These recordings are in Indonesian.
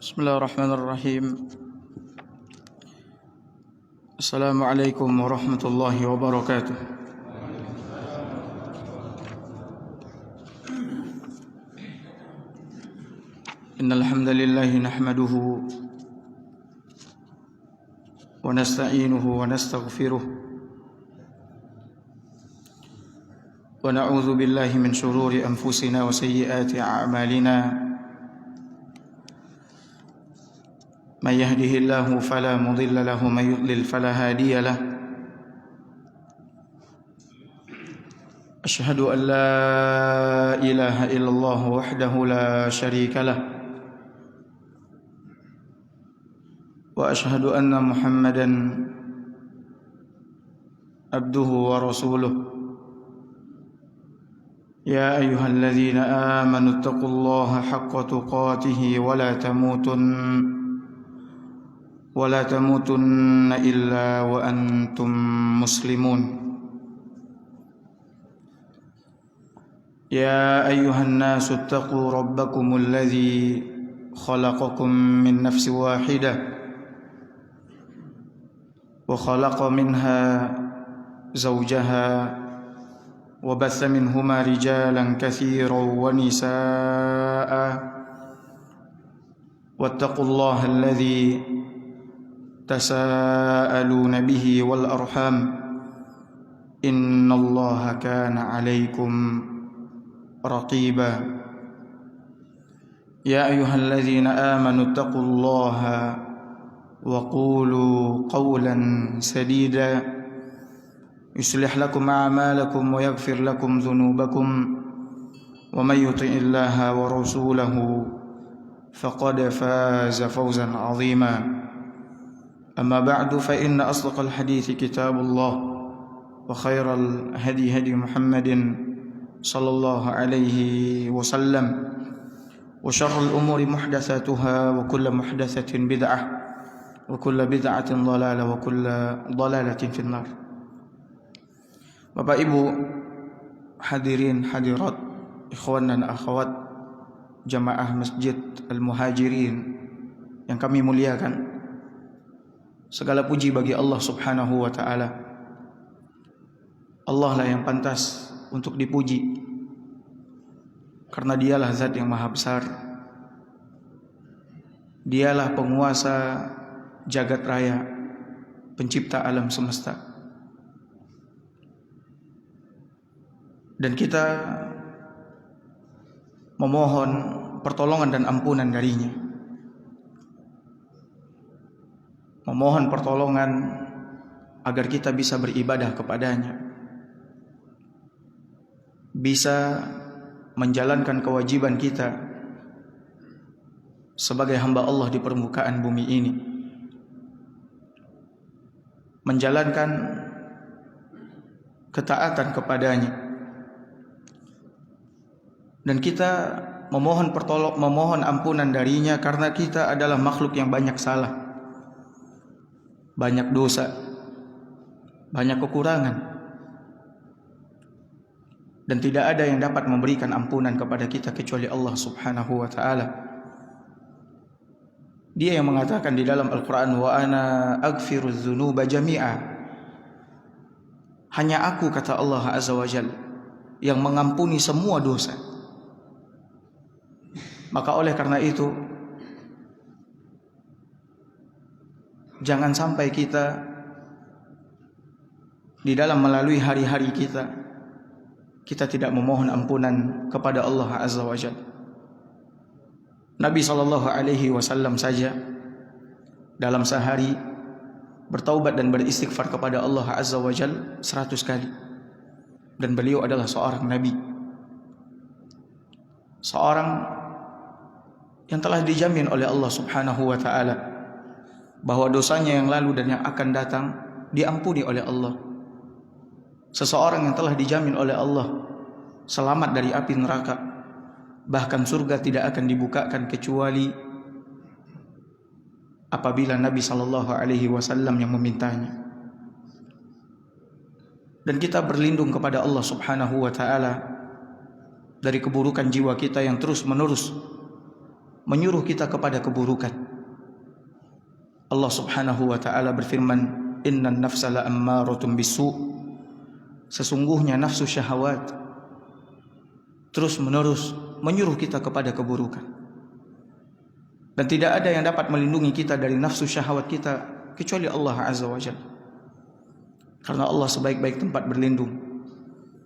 Bismillahirrahmanirrahim. Assalamualaikum warahmatullahi wabarakatuh. Innal hamdalillah nahmaduhu wa nasta'inuhu wa nastaghfiruh wa na'udzu billahi min shururi anfusina wa sayyiati a'malina. من يهده الله فلا مضل له ومن يضلل فلا هادي له أشهد أن لا إله إلا الله وحده لا شريك له وأشهد أن محمدا عبده ورسوله يا أيها الذين آمنوا اتقوا الله حق تقاته ولا تموتن إلا وأنتم مسلمون يا أيها الناس اتقوا ربكم الذي خلقكم من نفس واحدة وخلق منها زوجها وبث منهما رجالا كثيرا ونساء واتقوا الله الذي تساءلون به والأرحام إن الله كان عليكم رقيبا يا أيها الذين آمنوا اتقوا الله وقولوا قولا سديدا يصلح لكم أعمالكم ويغفر لكم ذنوبكم ومن يطع الله ورسوله فقد فاز فوزا عظيما أما بعد فإن أصدق الحديث كتاب الله وخير الهدي هدي محمد صلى الله عليه وسلم وشر الأمور محدثاتها وكل محدثة بدعة وكل بدعة ضلالة وكل ضلالة في النار. Bapak Ibu hadirin hadirat, ikhwan dan akhwat jamaah Masjid Al-Muhajirin yang kami muliakan, segala puji bagi Allah Subhanahu wa ta'ala. Allah lah yang pantas untuk dipuji, karena dialah zat yang maha besar. Dialah penguasa jagat raya, pencipta alam semesta. Dan kita memohon pertolongan dan ampunan darinya, memohon pertolongan agar kita bisa beribadah kepadanya, bisa menjalankan kewajiban kita sebagai hamba Allah di permukaan bumi ini, menjalankan ketaatan kepadanya. Dan kita memohon ampunan darinya karena kita adalah makhluk yang banyak salah, banyak dosa, banyak kekurangan, dan tidak ada yang dapat memberikan ampunan kepada kita kecuali Allah Subhanahu wa ta'ala. Dia yang mengatakan di dalam Al-Quran, wa ana aghfirudz dzunuba jami'a, hanya aku, kata Allah Azza wa Jalla, yang mengampuni semua dosa. Maka oleh karena itu, jangan sampai kita di dalam melalui hari-hari kita tidak memohon ampunan kepada Allah Azza wa Jalla. Nabi SAW saja dalam sehari bertaubat dan beristighfar kepada Allah Azza wa Jalla 100 kali. Dan beliau adalah seorang Nabi, seorang yang telah dijamin oleh Allah Subhanahu wa ta'ala bahwa dosanya yang lalu dan yang akan datang diampuni oleh Allah. Seseorang yang telah dijamin oleh Allah selamat dari api neraka, bahkan surga tidak akan dibukakan kecuali apabila Nabi SAW yang memintanya. Dan kita berlindung kepada Allah Subhanahu wa ta'ala dari keburukan jiwa kita yang terus menerus menyuruh kita kepada keburukan. Allah Subhanahu wa taala berfirman, "Innan nafsa la'ammaratun bisu'." Sesungguhnya nafsu syahwat terus-menerus menyuruh kita kepada keburukan. Dan tidak ada yang dapat melindungi kita dari nafsu syahwat kita kecuali Allah Azza wa Jalla. Karena Allah sebaik-baik tempat berlindung.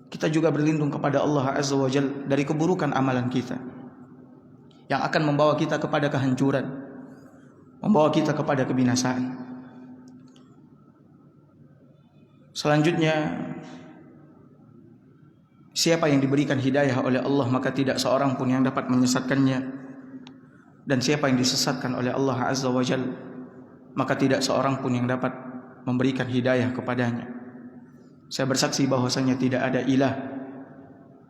Kita juga berlindung kepada Allah Azza wa Jalla dari keburukan amalan kita yang akan membawa kita kepada kehancuran, membawa kita kepada kebinasaan. Selanjutnya, siapa yang diberikan hidayah oleh Allah maka tidak seorang pun yang dapat menyesatkannya. Dan siapa yang disesatkan oleh Allah Azza wa Jalla maka tidak seorang pun yang dapat memberikan hidayah kepadanya. Saya bersaksi bahwasanya tidak ada ilah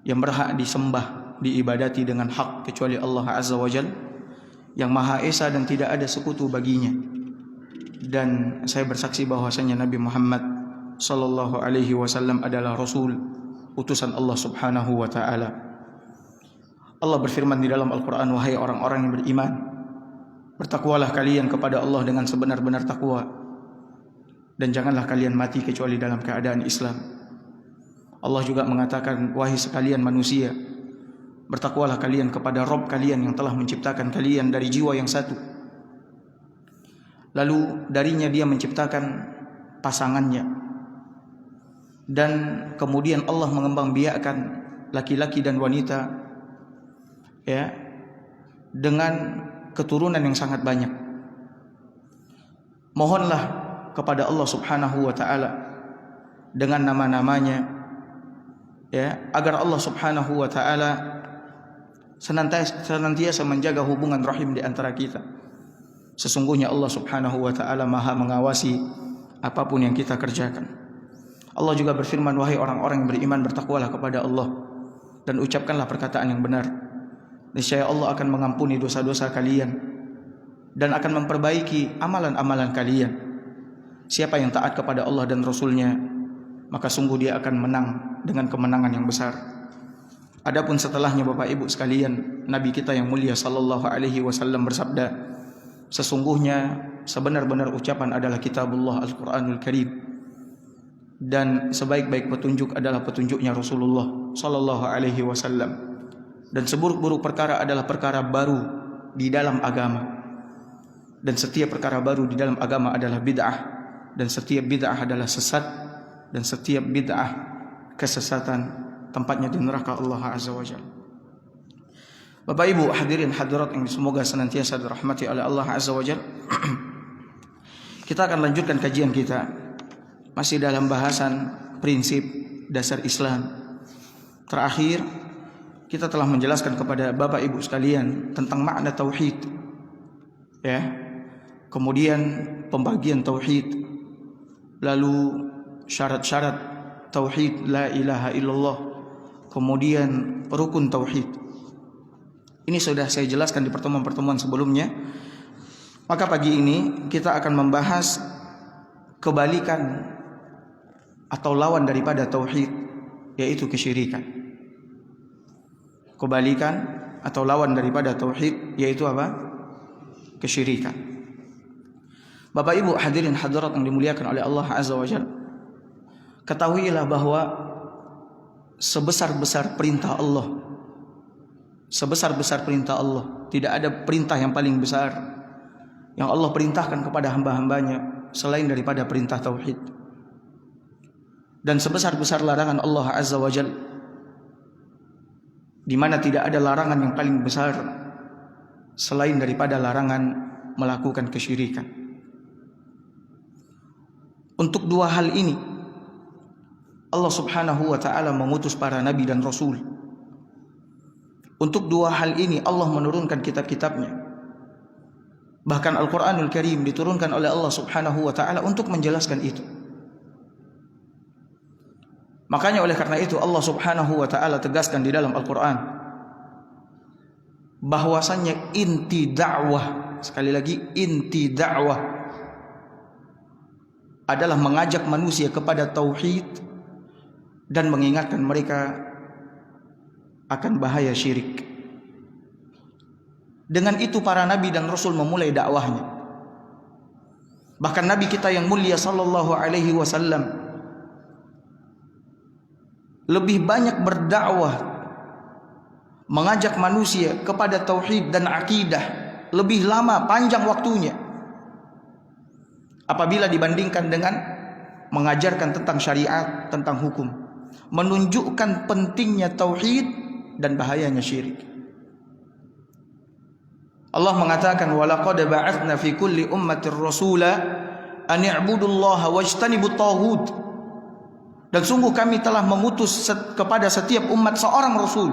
yang berhak disembah, diibadati dengan hak kecuali Allah Azza wa Jalla yang Maha Esa dan tidak ada sekutu baginya. Dan saya bersaksi bahwasanya Nabi Muhammad sallallahu alaihi wasallam adalah rasul, utusan Allah Subhanahu wa taala. Allah berfirman di dalam Al-Quran, "Wahai orang-orang yang beriman, bertakwalah kalian kepada Allah dengan sebenar-benar takwa, dan janganlah kalian mati kecuali dalam keadaan Islam." Allah juga mengatakan, "Wahai sekalian manusia, bertakwalah kalian kepada Rabb kalian yang telah menciptakan kalian dari jiwa yang satu. Lalu darinya dia menciptakan pasangannya. Dan kemudian Allah mengembangbiakkan laki-laki dan wanita dengan keturunan yang sangat banyak. Mohonlah kepada Allah Subhanahu wa taala dengan nama-namanya agar Allah Subhanahu wa taala senantiasa menjaga hubungan rahim di antara kita. Sesungguhnya Allah Subhanahu wa taala Maha mengawasi apapun yang kita kerjakan. Allah juga berfirman, "Wahai orang-orang yang beriman, bertakwalah kepada Allah dan ucapkanlah perkataan yang benar. Niscaya Allah akan mengampuni dosa-dosa kalian dan akan memperbaiki amalan-amalan kalian. Siapa yang taat kepada Allah dan Rasul-Nya, maka sungguh dia akan menang dengan kemenangan yang besar." Adapun setelahnya, Bapak Ibu sekalian, Nabi kita yang mulia sallallahu alaihi wasallam bersabda, "Sesungguhnya sebenar-benar ucapan adalah kitabullah Al-Quranul Karim, dan sebaik-baik petunjuk adalah petunjuknya Rasulullah sallallahu alaihi wasallam. Dan seburuk-buruk perkara adalah perkara baru di dalam agama. Dan setiap perkara baru di dalam agama adalah bid'ah. Dan setiap bid'ah adalah sesat. Dan setiap bid'ah kesesatan tempatnya di neraka Allah Azza wa Jalla." Bapak Ibu hadirin hadirat yang semoga senantiasa dirahmati oleh Allah Azza wa Jalla. Kita akan lanjutkan kajian kita masih dalam bahasan prinsip dasar Islam. Terakhir kita telah menjelaskan kepada Bapak Ibu sekalian tentang makna tauhid, kemudian pembagian tauhid, lalu syarat-syarat tauhid la ilaha illallah, kemudian rukun tauhid. Ini sudah saya jelaskan di pertemuan-pertemuan sebelumnya. Maka pagi ini kita akan membahas kebalikan atau lawan daripada tauhid, yaitu kesyirikan. Kebalikan atau lawan daripada tauhid yaitu apa? Kesyirikan. Bapak Ibu hadirin hadirat yang dimuliakan oleh Allah Azza wa Jalla, ketahuilah bahwa sebesar-besar perintah Allah, sebesar-besar perintah Allah, tidak ada perintah yang paling besar yang Allah perintahkan kepada hamba-hambanya selain daripada perintah tauhid. Dan sebesar-besar larangan Allah Azza wa Jalla, di mana tidak ada larangan yang paling besar selain daripada larangan melakukan kesyirikan. Untuk dua hal ini Allah Subhanahu wa taala mengutus para nabi dan rasul. Untuk dua hal ini Allah menurunkan kitab-kitabnya. Bahkan Al-Quranul Karim diturunkan oleh Allah Subhanahu wa taala untuk menjelaskan itu. Makanya oleh karena itu Allah Subhanahu wa taala tegaskan di dalam Al-Quran bahwasannya inti dakwah, sekali lagi inti dakwah adalah mengajak manusia kepada tauhid dan mengingatkan mereka akan bahaya syirik. Dengan itu para nabi dan rasul memulai dakwahnya. Bahkan nabi kita yang mulia sallallahu alaihi wasallam lebih banyak berdakwah, mengajak manusia kepada tauhid dan akidah, lebih lama, panjang waktunya apabila dibandingkan dengan mengajarkan tentang syariat, tentang hukum, menunjukkan pentingnya tauhid dan bahayanya syirik. Allah mengatakan, walaqad ba'atsna fi kulli ummatir rasula an i'budullaha wajtanibut taghut. Dan sungguh kami telah mengutus kepada setiap umat seorang rasul.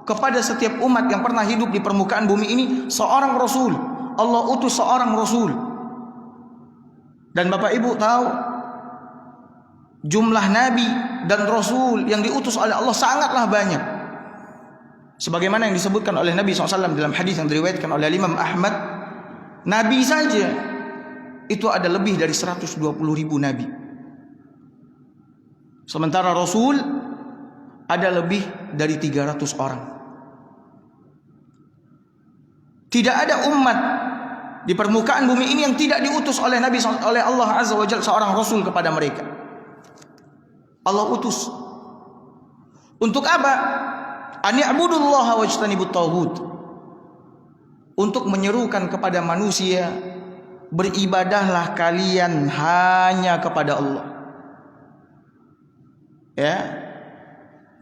Kepada setiap umat yang pernah hidup di permukaan bumi ini seorang rasul. Allah utus seorang rasul. Dan Bapak Ibu tahu, jumlah nabi dan rasul yang diutus oleh Allah sangatlah banyak. Sebagaimana yang disebutkan oleh Nabi SAW dalam hadis yang diriwayatkan oleh Imam Ahmad, nabi saja itu ada lebih dari 120.000 nabi. Sementara rasul ada lebih dari 300 orang. Tidak ada umat di permukaan bumi ini yang tidak diutus oleh Nabi oleh Allah Azza wa Jalla seorang rasul kepada mereka. Allah utus. Untuk apa? Ani'budullaha wajtanibut taghut. Untuk menyerukan kepada manusia, beribadahlah kalian hanya kepada Allah. Ya.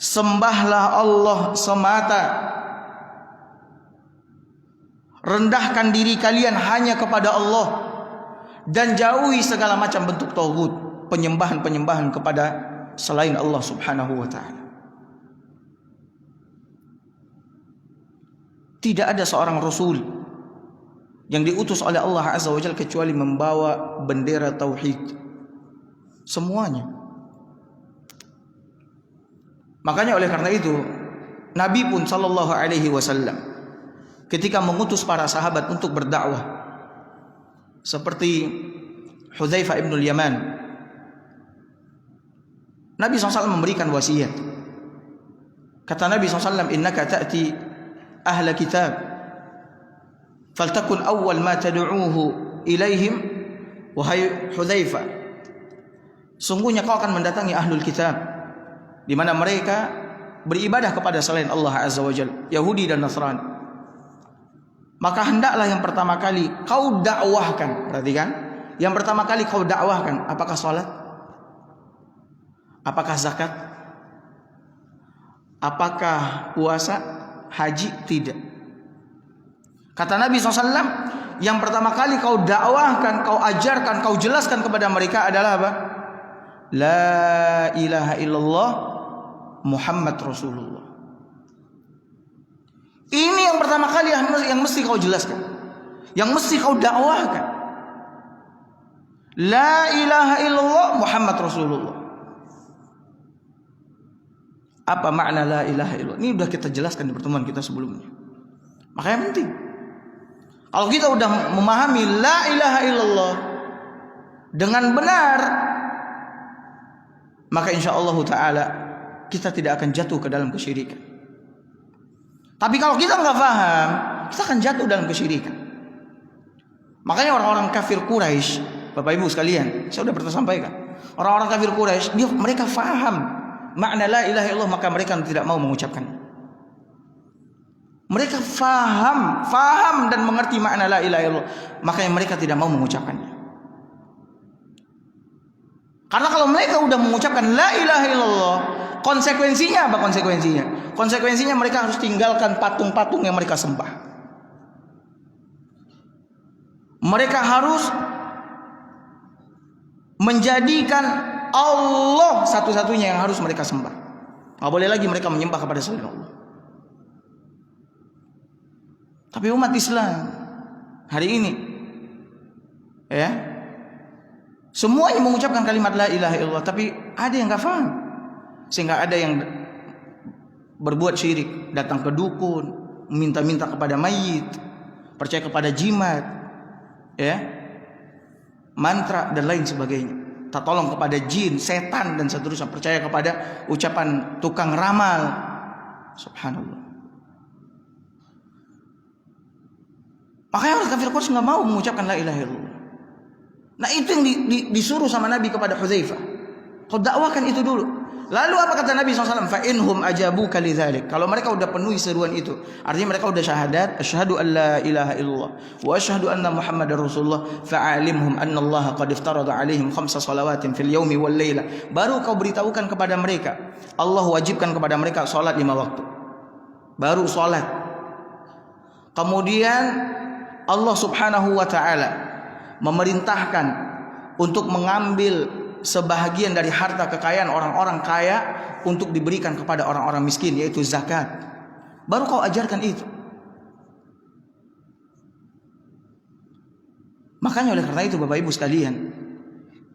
Sembahlah Allah semata. Rendahkan diri kalian hanya kepada Allah dan jauhi segala macam bentuk taghut, penyembahan-penyembahan kepada selain Allah Subhanahu wa taala. Tidak ada seorang rasul yang diutus oleh Allah Azza wa Jalla kecuali membawa bendera tauhid. Semuanya. Makanya oleh karena itu Nabi pun sallallahu alaihi wasallam ketika mengutus para sahabat untuk berdakwah, seperti Hudzaifah ibn al-Yaman, Nabi SAW memberikan wasiat. Kata Nabi SAW, innaka ta'ti ahla kitab faltakun awwal ma tad'uuhu ilaihim. Wahai Hudzaifah, sungguhnya kau akan mendatangi ahlul kitab, di mana mereka beribadah kepada selain Allah Azza wa Jalla, Yahudi dan Nasrani. Maka hendaklah yang pertama kali kau dakwahkan. Perhatikan, yang pertama kali kau dakwahkan, apakah salat? Apakah zakat? Apakah puasa? Haji? Tidak. Kata Nabi SAW, yang pertama kali kau dakwahkan, kau ajarkan, kau jelaskan kepada mereka adalah apa? La ilaha illallah Muhammad Rasulullah. Ini yang pertama kali yang mesti kau jelaskan, yang mesti kau dakwahkan. La ilaha illallah Muhammad Rasulullah. Apa makna la ilaha illallah? Ini sudah kita jelaskan di pertemuan kita sebelumnya. Makanya penting. Kalau kita sudah memahami la ilaha illallah dengan benar, maka insyaallah taala kita tidak akan jatuh ke dalam kesyirikan. Tapi kalau kita nggak paham, kita akan jatuh dalam kesyirikan. Makanya orang-orang kafir Quraisy, Bapak Ibu sekalian, saya sudah pernah sampaikan, orang-orang kafir Quraisy, mereka faham makna la ilaha illallah, maka mereka tidak mau mengucapkannya. Mereka faham dan mengerti makna la ilaha illallah, makanya mereka tidak mau mengucapkannya. Karena kalau mereka sudah mengucapkan la ilaha illallah, konsekuensinya apa konsekuensinya? Konsekuensinya mereka harus tinggalkan patung-patung yang mereka sembah. Mereka harus menjadikan Allah satu-satunya yang harus mereka sembah. Tidak boleh lagi mereka menyembah kepada selain Allah. Tapi umat Islam hari ini, ya, semuanya mengucapkan kalimat la ilaha illallah, tapi ada yang nggak paham, sehingga ada yang berbuat syirik, datang ke dukun, minta-minta kepada mayit, percaya kepada jimat, ya, mantra dan lain sebagainya, tak tolong kepada jin, setan dan seterusnya, percaya kepada ucapan tukang ramal. Subhanallah. Makanya orang kafir Quraisy nggak mau mengucapkan la ilaha illallah. Nah itu yang disuruh sama Nabi kepada Hudzaifah. Kau dakwakan itu dulu. Lalu apa kata Nabi SAW? Fa inhum ajabuka lidzalik. Kalau mereka udah penuhi seruan itu, artinya mereka udah syahadat, asyhadu an la ilaha illallah wa asyhadu anna Muhammadar Rasulullah, fa'alimhum anna Allah qad iftarada alaihim 5 salawatin fil yaumi wal laila. Baru kau beritahukan kepada mereka, Allah wajibkan kepada mereka salat 5 waktu. Baru salat. Kemudian Allah Subhanahu wa taala memerintahkan untuk mengambil sebahagian dari harta kekayaan orang-orang kaya untuk diberikan kepada orang-orang miskin, yaitu zakat. Baru kau ajarkan itu. Makanya oleh karena itu Bapak Ibu sekalian,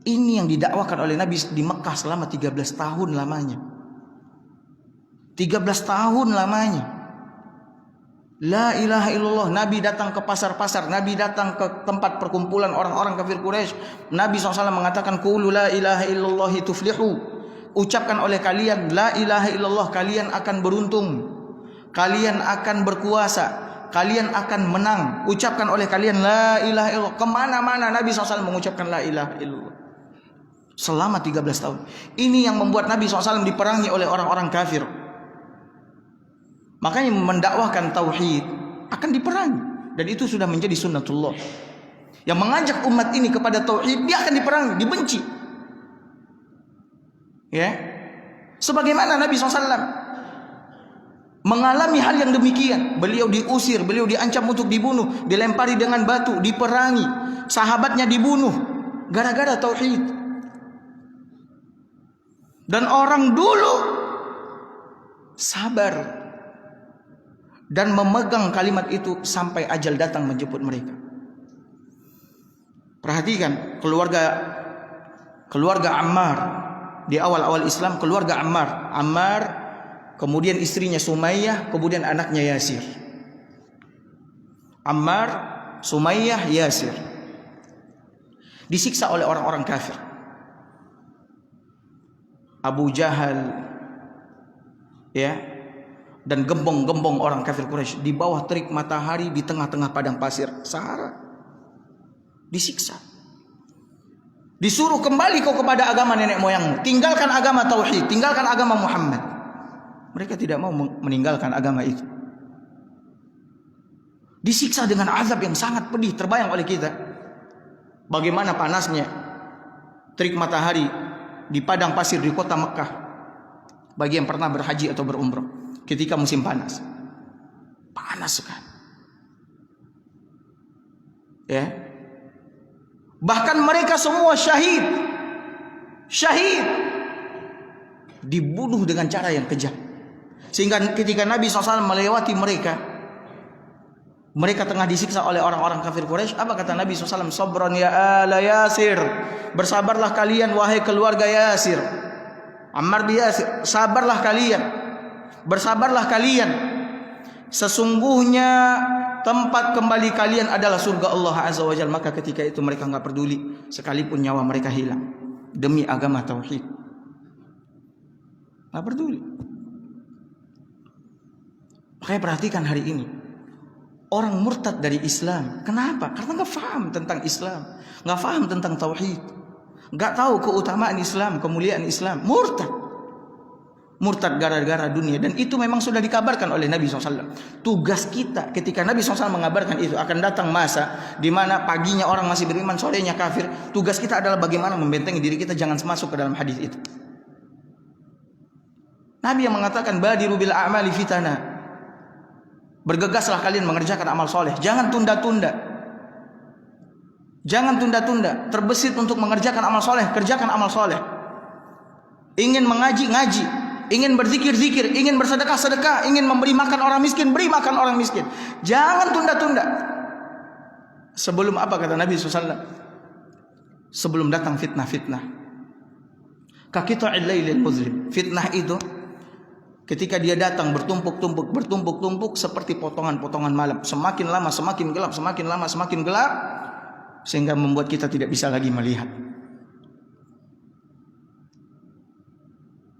ini yang didakwakan oleh Nabi di Mekah selama 13 tahun lamanya. 13 tahun lamanya. La ilaha illallah. Nabi datang ke pasar-pasar, Nabi datang ke tempat perkumpulan orang-orang kafir Quraisy. Nabi SAW mengatakan, qulu la ilaha illallah tuflihu. Ucapkan oleh kalian la ilaha illallah, kalian akan beruntung, kalian akan berkuasa, kalian akan menang. Ucapkan oleh kalian la ilaha illallah. Kemana-mana Nabi SAW mengucapkan la ilaha illallah selama 13 tahun. Ini yang membuat Nabi SAW diperangi oleh orang-orang kafir. Makanya mendakwahkan tauhid akan diperangi, dan itu sudah menjadi sunnatullah. Yang mengajak umat ini kepada tauhid, dia akan diperangi, dibenci. Ya, sebagaimana Nabi SAW mengalami hal yang demikian. Beliau diusir, beliau diancam untuk dibunuh, dilempari dengan batu, diperangi, sahabatnya dibunuh gara-gara tauhid. Dan orang dulu sabar dan memegang kalimat itu sampai ajal datang menjemput mereka. Perhatikan keluarga Ammar di awal-awal Islam, keluarga Ammar, kemudian istrinya Sumayyah, kemudian anaknya Yasir. Ammar, Sumayyah, Yasir disiksa oleh orang-orang kafir. Abu Jahal, ya, dan gembong-gembong orang kafir Quraisy di bawah terik matahari di tengah-tengah padang pasir Sahara. Disiksa. Disuruh kembali kau kepada agama nenek moyangmu, tinggalkan agama tauhid, tinggalkan agama Muhammad. Mereka tidak mau meninggalkan agama itu. Disiksa dengan azab yang sangat pedih. Terbayang oleh kita bagaimana panasnya terik matahari di padang pasir di kota Mekah bagi yang pernah berhaji atau berumrah ketika musim panas. Panas sekali. Ya. Bahkan mereka semua syahid. Dibunuh dengan cara yang kejam. Sehingga ketika Nabi SAW melewati mereka tengah disiksa oleh orang-orang kafir Quraisy, apa kata Nabi SAW? Sabran ya ala Yasir. Bersabarlah kalian wahai keluarga Yasir. Ammar bin Yasir, sabarlah kalian. Bersabarlah kalian. Sesungguhnya tempat kembali kalian adalah surga Allah Azza wa Jalla. Maka ketika itu mereka enggak peduli sekalipun nyawa mereka hilang demi agama tauhid. Enggak peduli. Makanya perhatikan hari ini orang murtad dari Islam. Kenapa? Karena enggak paham tentang Islam, enggak paham tentang tauhid, enggak tahu keutamaan Islam, kemuliaan Islam. Murtad gara-gara dunia. Dan itu memang sudah dikabarkan oleh Nabi SAW. Tugas kita ketika Nabi SAW mengabarkan itu akan datang masa di mana paginya orang masih beriman, sorenya kafir. Tugas kita adalah bagaimana membentengi diri kita jangan masuk ke dalam hadis itu. Nabi yang mengatakan badiru bil a'mali fitana. Bergegaslah kalian mengerjakan amal soleh. Jangan tunda-tunda. Jangan tunda-tunda. Terbesit untuk mengerjakan amal soleh, kerjakan amal soleh. Ingin mengaji, ngaji. Ingin berzikir, zikir. Ingin bersedekah, sedekah. Ingin memberi makan orang miskin, beri makan orang miskin. Jangan tunda-tunda. Sebelum apa kata Nabi SAW? Sebelum datang fitnah-fitnah. Kaqita'il lailil muzlim. Fitnah itu ketika dia datang bertumpuk-tumpuk seperti potongan-potongan malam. Semakin lama semakin gelap, semakin lama semakin gelap, sehingga membuat kita tidak bisa lagi melihat.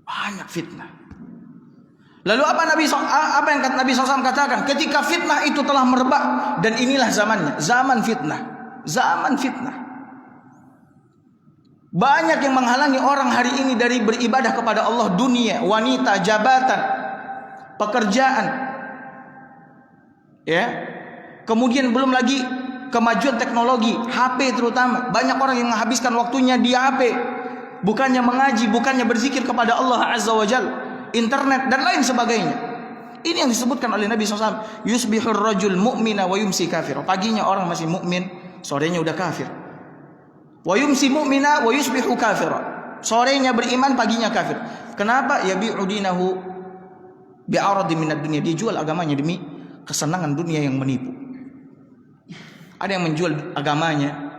Banyak fitnah. Lalu apa yang Nabi SAW katakan? Ketika fitnah itu telah merebak, dan inilah zamannya, zaman fitnah. Banyak yang menghalangi orang hari ini dari beribadah kepada Allah, dunia, wanita, jabatan, pekerjaan. Ya. Kemudian belum lagi kemajuan teknologi, HP terutama. Banyak orang yang menghabiskan waktunya di HP, bukannya mengaji, bukannya berzikir kepada Allah Azza wa Jalla. Internet dan lain sebagainya. Ini yang disebutkan oleh Nabi SAW. Yusbihur rajul mu'mina wa yumsi kafir. Paginya orang masih mukmin, sorenya udah kafir. Wa yumsi mu'mina wa yusbihu kafir. Sorenya beriman, paginya kafir. Kenapa? Yabi'u dinahu bi'aradi minad dunya. Dia jual agamanya demi kesenangan dunia yang menipu. Ada yang menjual agamanya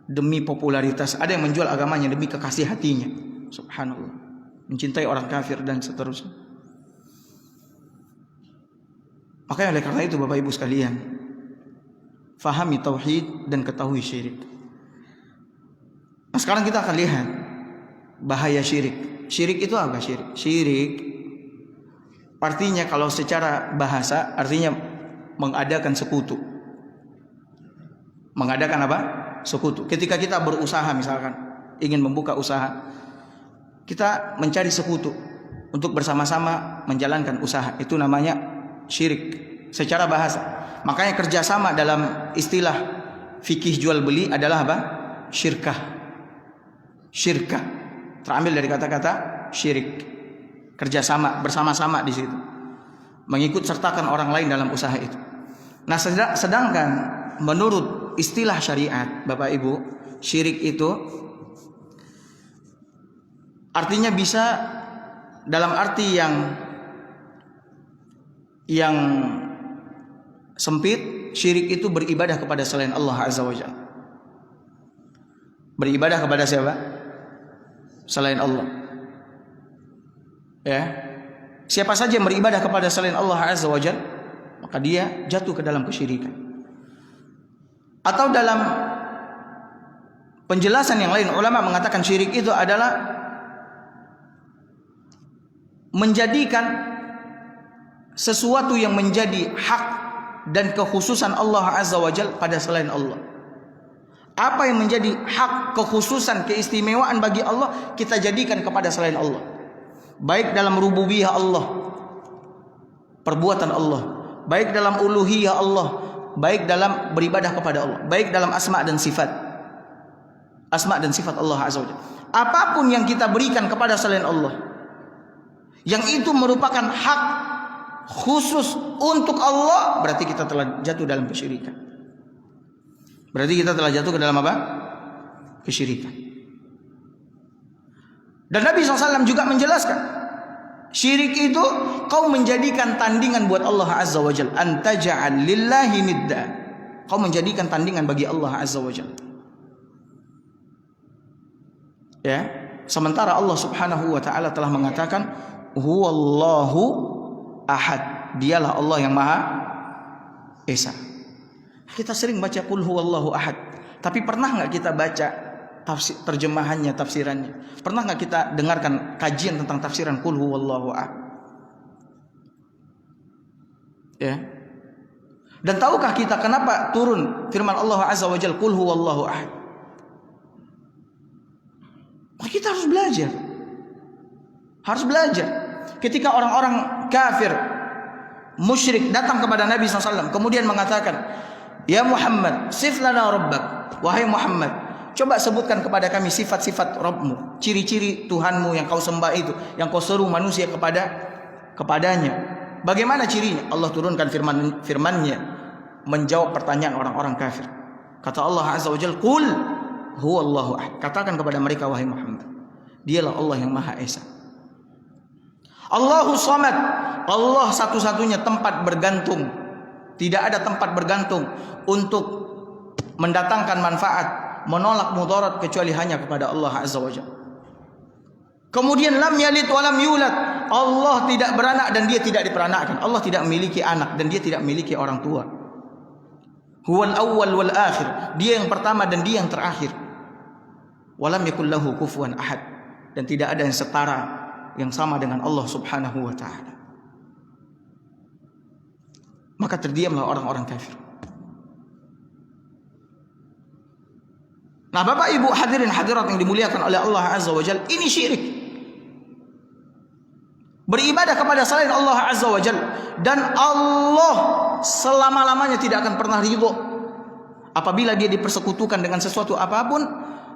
demi popularitas, ada yang menjual agamanya demi kekasih hatinya. Subhanallah. Mencintai orang kafir dan seterusnya. Makanya oleh karena itu Bapak Ibu sekalian, fahami tauhid dan ketahui syirik. Nah, sekarang kita akan lihat bahaya syirik. Syirik itu apa syirik? Syirik artinya kalau secara bahasa artinya mengadakan sekutu. Mengadakan apa? Sekutu. Ketika kita berusaha misalkan ingin membuka usaha, kita mencari sekutu untuk bersama-sama menjalankan usaha. Itu namanya syirik secara bahasa. Makanya kerjasama dalam istilah fikih jual beli adalah apa? Syirkah. Syirkah terambil dari kata-kata syirik. Kerjasama, bersama-sama di situ. Mengikut sertakan orang lain dalam usaha itu. Nah, sedangkan menurut istilah syariat, Bapak Ibu, syirik itu artinya bisa dalam arti yang sempit. Syirik itu beribadah kepada selain Allah Azza wa Jalla. Beribadah kepada siapa? Selain Allah. Ya. Siapa saja yang beribadah kepada selain Allah Azza wa Jalla, maka dia jatuh ke dalam kesyirikan. Atau dalam penjelasan yang lain, ulama mengatakan syirik itu adalah menjadikan sesuatu yang menjadi hak dan kekhususan Allah Azza wa Jalla pada selain Allah. Apa yang menjadi hak, kekhususan, keistimewaan bagi Allah, kita jadikan kepada selain Allah. Baik dalam rububiyah Allah, perbuatan Allah, baik dalam uluhiyah Allah, baik dalam beribadah kepada Allah, baik dalam asma dan sifat. Asma dan sifat Allah Azza wa Jalla. Apapun yang kita berikan kepada selain Allah, yang itu merupakan hak khusus untuk Allah, berarti kita telah jatuh dalam kesyirikan. Berarti kita telah jatuh ke dalam apa? Kesyirikan. Dan Nabi SAW juga menjelaskan, syirik itu kau menjadikan tandingan buat Allah Azza wa Jalla. Antaja'al lillahi nidda. Kau menjadikan tandingan bagi Allah Azza wa Jalla. Ya, sementara Allah Subhanahu wa taala telah mengatakan huwallahu ahad. Dialah Allah yang Maha Esa. Kita sering baca qul huwallahu ahad, tapi pernah enggak kita baca terjemahannya, tafsirannya? Pernah enggak kita dengarkan kajian tentang tafsiran qul huwallahu ahad? Ya. Dan tahukah kita kenapa turun firman Allah Azza wa Jalla qul huwallahu ahad? Kita harus belajar. Harus belajar. Ketika orang-orang kafir, musyrik datang kepada Nabi SAW, kemudian mengatakan, Ya Muhammad, sif lana rabbak. Wahai Muhammad, coba sebutkan kepada kami sifat-sifat Rabbmu, ciri-ciri Tuhanmu yang kau sembah itu, yang kau seru manusia kepadanya. Bagaimana cirinya? Allah turunkan firman-Nya menjawab pertanyaan orang-orang kafir. Kata Allah Azza wa Jalla, Qul huwallahu ahad. Katakan kepada mereka, wahai Muhammad, dialah Allah yang Maha Esa. Allahu Samad. Allah satu-satunya tempat bergantung. Tidak ada tempat bergantung untuk mendatangkan manfaat, menolak mudarat kecuali hanya kepada Allah Azza wa Jalla. Kemudian lam yalid wa lam yulad. Allah tidak beranak dan dia tidak diperanakkan. Allah tidak memiliki anak dan dia tidak memiliki orang tua. Huwal awwal wal akhir. Dia yang pertama dan dia yang terakhir. Walam yakul lahu kufuwan ahad. Dan tidak ada yang setara, yang sama dengan Allah Subhanahu wa taala. maka terdiamlah orang-orang kafir. Nah, Bapak Ibu hadirin hadirat yang dimuliakan oleh Allah Azza wa Jalla, ini syirik. Beribadah kepada selain Allah Azza wa Jalla, dan Allah selama-lamanya tidak akan pernah ridho apabila dia dipersekutukan dengan sesuatu apapun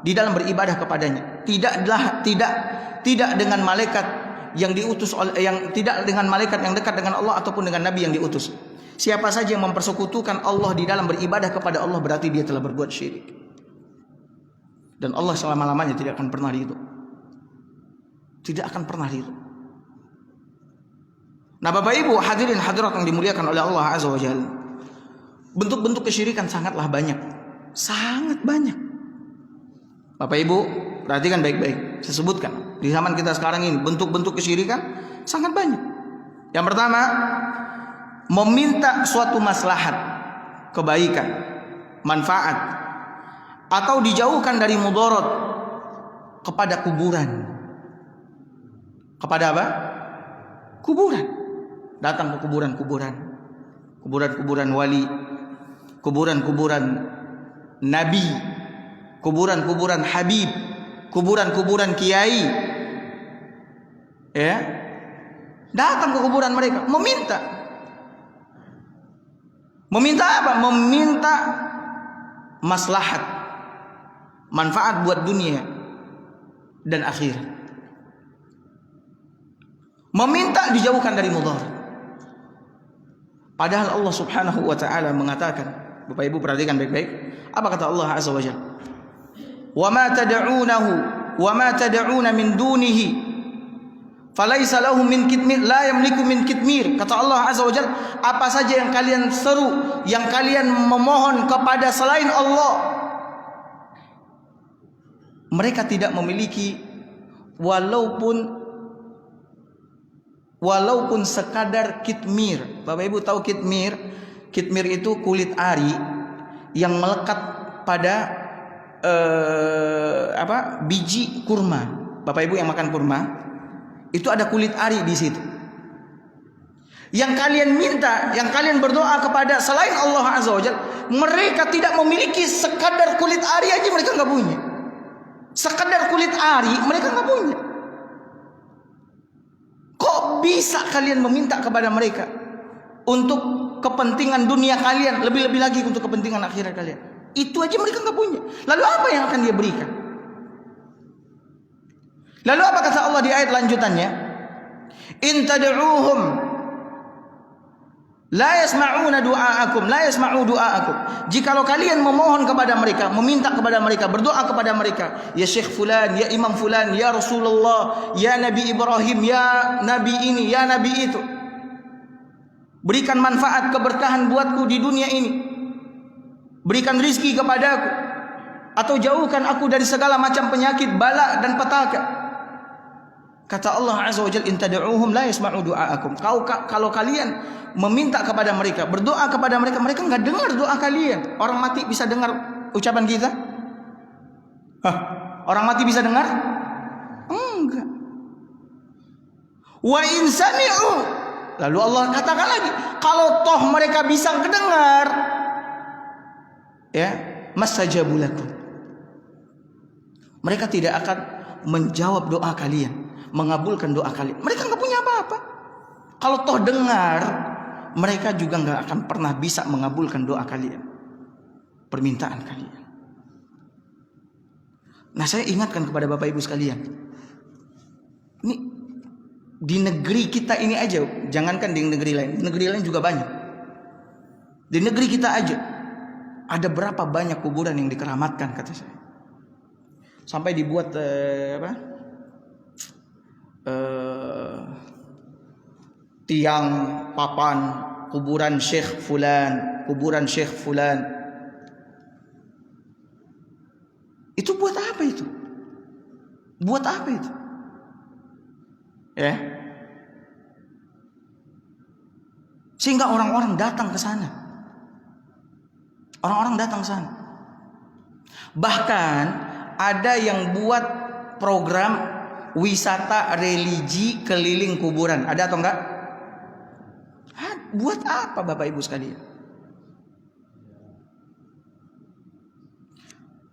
di dalam beribadah kepadanya. Tidak dengan malaikat yang diutus oleh, yang tidak dengan malaikat yang dekat dengan Allah ataupun dengan nabi yang diutus. Siapa saja yang mempersekutukan Allah di dalam beribadah kepada Allah, berarti dia telah berbuat syirik. Dan Allah selama-lamanya tidak akan pernah ridho. Tidak akan pernah ridho. Nah, Bapak Ibu hadirin hadirat yang dimuliakan oleh Allah Azza wa Jalla, bentuk-bentuk kesyirikan sangatlah banyak. Sangat banyak. Bapak Ibu perhatikan baik-baik. Saya sebutkan di zaman kita sekarang ini bentuk-bentuk kesyirikan sangat banyak. Yang pertama, meminta suatu maslahat, kebaikan, manfaat, atau dijauhkan dari mudarat kepada kuburan. Kepada apa? Kuburan. Datang ke kuburan-kuburan, kuburan-kuburan wali, kuburan-kuburan nabi, kuburan-kuburan habib, kuburan-kuburan kiai. Ya. Datang ke kuburan mereka, meminta. Meminta apa? Meminta maslahat, manfaat buat dunia dan akhirat. Meminta dijauhkan dari mudarat. Padahal Allah Subhanahu wa taala mengatakan, Bapak Ibu perhatikan baik-baik, apa kata Allah Azza wa Jalla? "Wa ma tad'una min dunihi falaysa lahum min kitmir la yamliku min kitmir." Kata Allah Azza wa Jalla, apa saja yang kalian seru, yang kalian memohon kepada selain Allah, mereka tidak memiliki walaupun sekadar kitmir. Bapak Ibu tahu kitmir? Kitmir itu kulit ari yang melekat pada biji kurma. Bapak Ibu yang makan kurma, itu ada kulit ari di situ. Yang kalian minta, yang kalian berdoa kepada selain Allah Azza wa Jalla, mereka tidak memiliki sekadar kulit ari aja, mereka nggak punya. Sekadar kulit ari mereka nggak punya. Kok bisa kalian meminta kepada mereka untuk kepentingan dunia kalian, lebih-lebih lagi untuk kepentingan akhirat kalian? Itu aja mereka nggak punya. Lalu apa yang akan dia berikan? Lalu apa kata Allah di ayat lanjutannya? In tad'uuhum la yasma'una du'aakum, la yasma'u du'aakum. Jikalau kalian memohon kepada mereka, meminta kepada mereka, berdoa kepada mereka, ya Syekh fulan, ya Imam fulan, ya Rasulullah, ya Nabi Ibrahim, ya Nabi ini, ya Nabi itu, berikan manfaat keberkahan buatku di dunia ini, berikan rizki kepadaku, atau jauhkan aku dari segala macam penyakit, bala dan petaka. Kata Allah Azza wa Jalla, in tad'uuhum la yasma'u du'aakum. Kalau kalian meminta kepada mereka, berdoa kepada mereka, mereka enggak dengar doa kalian. Orang mati bisa dengar ucapan kita? Orang mati bisa dengar? Enggak. Wa in sami'u, lalu Allah katakan lagi, kalau toh mereka bisa mendengar, ya, mastajabu lakum, mereka tidak akan menjawab doa kalian, mengabulkan doa kalian. Mereka nggak punya apa-apa. Kalau toh dengar, mereka juga nggak akan pernah bisa mengabulkan doa kalian, permintaan kalian. Nah, saya ingatkan kepada Bapak Ibu sekalian, ini di negeri kita ini aja, jangankan di negeri lain juga banyak. Di negeri kita aja ada berapa banyak kuburan yang dikeramatkan, kata saya. Sampai dibuat tiang papan kuburan Syekh fulan, kuburan Syekh fulan. Itu buat apa itu? Buat apa itu? Ya. Sehingga orang-orang datang ke sana. Orang-orang datang ke sana. Bahkan ada yang buat program wisata religi keliling kuburan. Ada atau enggak? Buat apa Bapak Ibu sekalian?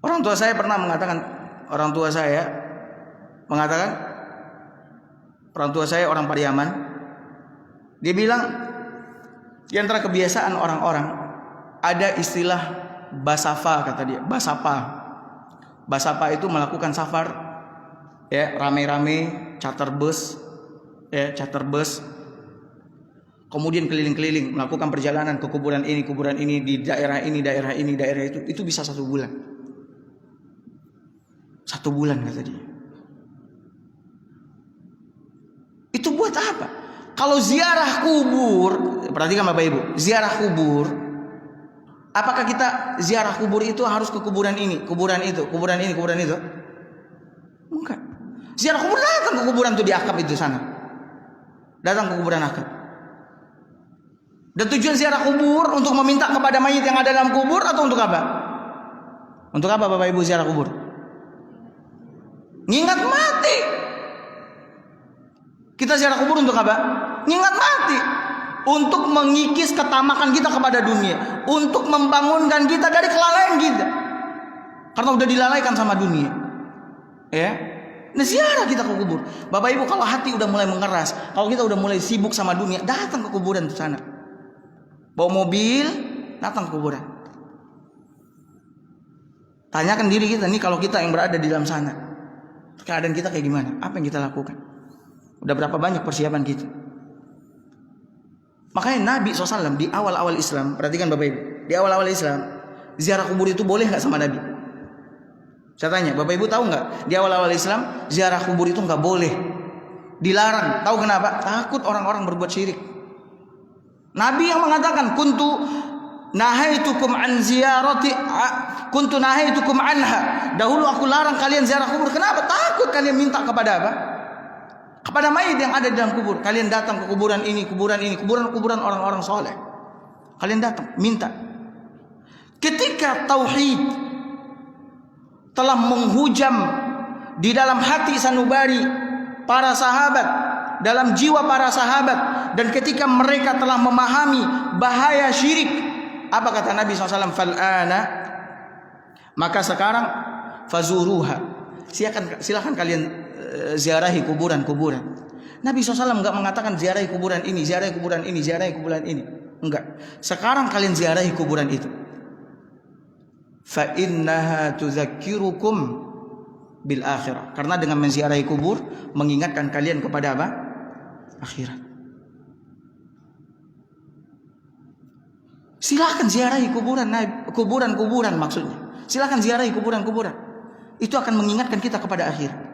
Orang tua saya orang Pariaman. Dia bilang, di antara kebiasaan orang-orang ada istilah basafa, kata dia. Basapa itu melakukan safar, ya, rame-rame, charter bus, kemudian keliling-keliling melakukan perjalanan ke kuburan ini, di daerah ini, daerah itu bisa 1 bulan. 1 bulan kata dia. Itu buat apa? Kalau ziarah kubur, perhatikan Bapak Ibu, ziarah kubur, apakah kita ziarah kubur itu harus ke kuburan ini, kuburan itu? Enggak. Ziarah kubur, datang ke kuburan itu di akap itu sana. Datang ke kuburan akap. Dan tujuan ziarah kubur untuk meminta kepada mayit yang ada dalam kubur atau untuk apa? Untuk apa Bapak Ibu ziarah kubur? Ngingat mati. Kita ziarah kubur untuk apa? Ngingat mati. Untuk mengikis ketamakan kita kepada dunia, untuk membangunkan kita dari kelalaian kita. Karena udah dilalaikan sama dunia. Ya. Nah, ziarah kita ke kubur. Bapak Ibu, kalau hati udah mulai mengeras, kalau kita udah mulai sibuk sama dunia, datang ke kuburan di sana. Bawa mobil, datang ke kuburan. Tanyakan diri kita nih, kalau kita yang berada di dalam sana, keadaan kita kayak gimana? Apa yang kita lakukan? Udah berapa banyak persiapan kita? Makanya Nabi SAW di awal-awal Islam, perhatikan Bapak Ibu, di awal-awal Islam, ziarah kubur itu boleh nggak sama Nabi? Saya tanya, Bapak Ibu tahu nggak? Di awal-awal Islam, ziarah kubur itu nggak boleh, dilarang. Tahu kenapa? Takut orang-orang berbuat syirik. Nabi yang mengatakan, kuntu nahaitukum anha. Dahulu aku larang kalian ziarah kubur. Kenapa? Takut kalian minta kepada apa? Kepada mayit yang ada di dalam kubur. Kalian datang ke kuburan ini, kuburan orang-orang soleh. Kalian datang, minta. Ketika tauhid telah menghujam di dalam hati sanubari para sahabat, dalam jiwa para sahabat, dan ketika mereka telah memahami bahaya syirik, apa kata Nabi SAW? Fal'ana, maka sekarang fazuruha, silakan kalian ziarahi kuburan-kuburan. Nabi SAW enggak mengatakan ziarahi kuburan ini, ziarahi kuburan ini, ziarahi kuburan ini. Enggak. Sekarang kalian ziarahi kuburan itu. Fa innaha tudzakirukum bil akhirah. Karena dengan menziarahi kubur mengingatkan kalian kepada apa? Akhirat. Silakan ziarahi kuburan maksudnya. Silakan ziarahi kuburan. Itu akan mengingatkan kita kepada akhirat.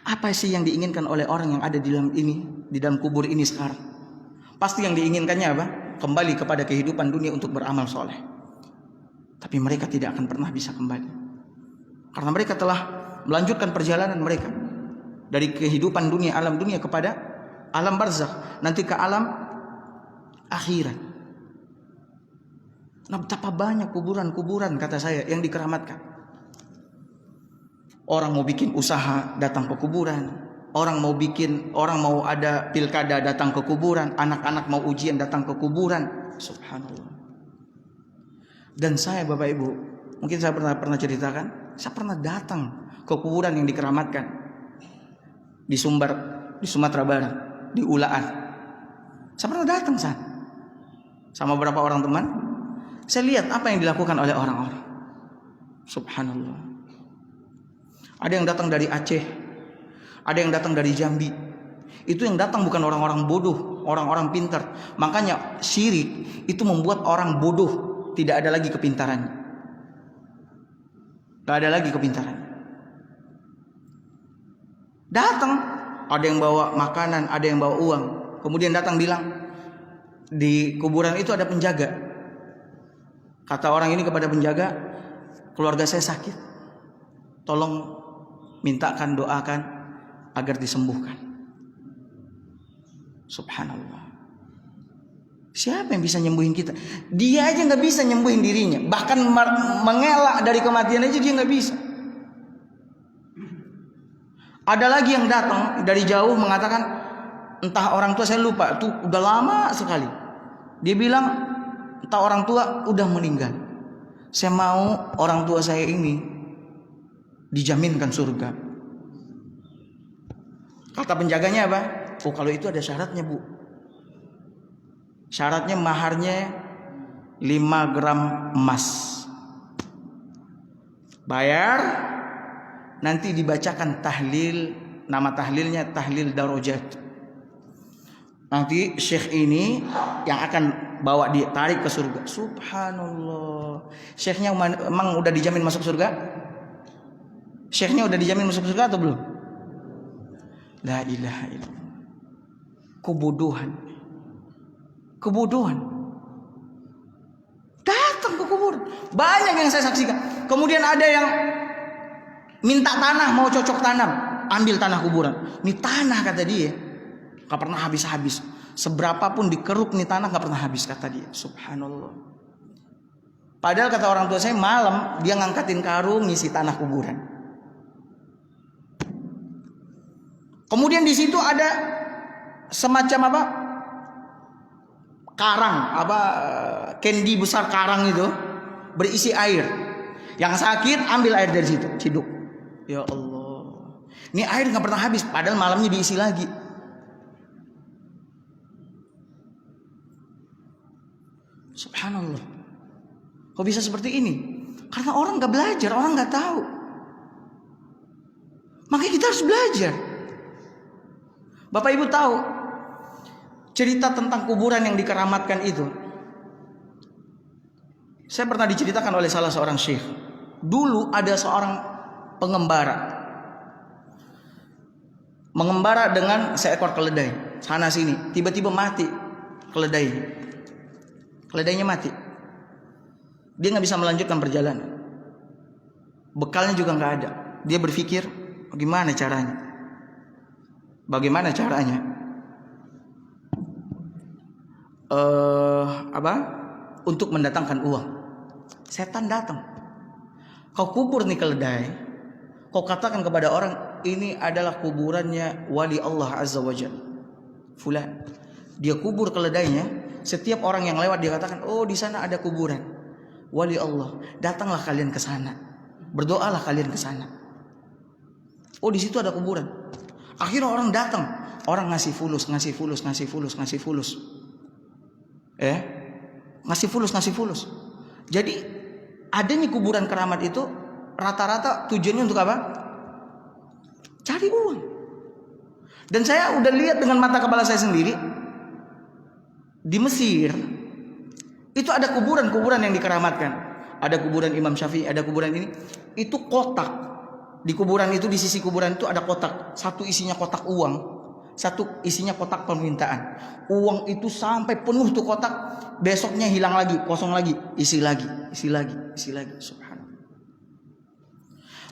Apa sih yang diinginkan oleh orang yang ada di dalam kubur ini sekarang? Pasti yang diinginkannya apa? Kembali kepada kehidupan dunia untuk beramal soleh. Tapi mereka tidak akan pernah bisa kembali. Karena mereka telah melanjutkan perjalanan mereka dari kehidupan dunia, alam dunia, kepada alam barzakh, nanti ke alam akhirat. Nah, betapa banyak kuburan-kuburan kata saya yang dikeramatkan. Orang mau bikin usaha datang ke kuburan, orang mau ada pilkada datang ke kuburan, anak-anak mau ujian datang ke kuburan. Subhanallah. Dan saya Bapak Ibu, mungkin saya pernah ceritakan, saya pernah datang ke kuburan yang dikeramatkan di Sumbar, di Sumatera Barat, di Ulaan. Saya pernah datang sana sama beberapa orang teman. Saya lihat apa yang dilakukan oleh orang-orang. Subhanallah. Ada yang datang dari Aceh, ada yang datang dari Jambi. Itu yang datang bukan orang-orang bodoh, orang-orang pintar. Makanya syirik itu membuat orang bodoh, tidak ada lagi kepintarannya. Tidak ada lagi kepintarannya. Datang, ada yang bawa makanan, ada yang bawa uang. Kemudian datang bilang, di kuburan itu ada penjaga. Kata orang ini kepada penjaga, keluarga saya sakit, tolong mintakan, doakan agar disembuhkan. Subhanallah. Siapa yang bisa nyembuhin kita? Dia aja nggak bisa nyembuhin dirinya. Bahkan mengelak dari kematian aja dia nggak bisa. Ada lagi yang datang dari jauh mengatakan, entah orang tua saya lupa, itu udah lama sekali. Dia bilang, entah orang tua udah meninggal. Saya mau orang tua saya ini dijaminkan surga. Kata penjaganya apa? Oh, kalau itu ada syaratnya, Bu. Syaratnya maharnya 5 gram emas. Bayar, nanti dibacakan tahlil, nama tahlilnya tahlil darajat. Nanti syekh ini yang akan bawa ditarik ke surga. Subhanallah. Syekhnya emang udah dijamin masuk surga? Syekhnya udah dijamin masuk surga atau belum? La ilaha illallah. Kebodohan. Kebodohan. Datang ke kuburan. Banyak yang saya saksikan. Kemudian ada yang minta tanah, mau cocok tanam, ambil tanah kuburan. Ini tanah kata dia, gak pernah habis-habis. Seberapapun dikeruk nih tanah gak pernah habis kata dia. Subhanallah. Padahal kata orang tua saya, malam dia ngangkatin karung ngisi tanah kuburan. Kemudian di situ ada semacam apa? Karang, apa candy besar karang itu berisi air. Yang sakit ambil air dari situ, ciduk. Ya Allah. Ini air nggak pernah habis, padahal malamnya diisi lagi. Subhanallah. Kok bisa seperti ini? Karena orang nggak belajar, orang nggak tahu. Makanya kita harus belajar. Bapak Ibu tahu cerita tentang kuburan yang dikeramatkan itu? Saya pernah diceritakan oleh salah seorang syekh. Dulu ada seorang pengembara, mengembara dengan seekor keledai sana sini. Tiba-tiba mati keledainya. Keledainya mati. Dia nggak bisa melanjutkan perjalanan. Bekalnya juga nggak ada. Dia berpikir, bagaimana caranya? Bagaimana caranya? Untuk mendatangkan uang. Setan datang. Kau kubur nih keledai. Kau katakan kepada orang, ini adalah kuburannya wali Allah Azza wa Jalla, fulan. Dia kubur keledainya. Setiap orang yang lewat dia katakan, oh di sana ada kuburan wali Allah. Datanglah kalian ke sana. Berdoalah kalian ke sana. Oh di situ ada kuburan. Akhirnya orang datang, orang ngasih fulus. Ngasih fulus. Jadi adanya kuburan keramat itu rata-rata tujuannya untuk apa? Cari uang. Dan saya udah lihat dengan mata kepala saya sendiri di Mesir itu ada kuburan-kuburan yang dikeramatkan. Ada kuburan Imam Syafi'i, ada kuburan ini. Itu kotak. Di kuburan itu, di sisi kuburan itu ada kotak. Satu isinya kotak uang, satu isinya kotak permintaan. Uang itu sampai penuh tuh kotak. Besoknya hilang lagi, kosong lagi, isi lagi. Subhanallah.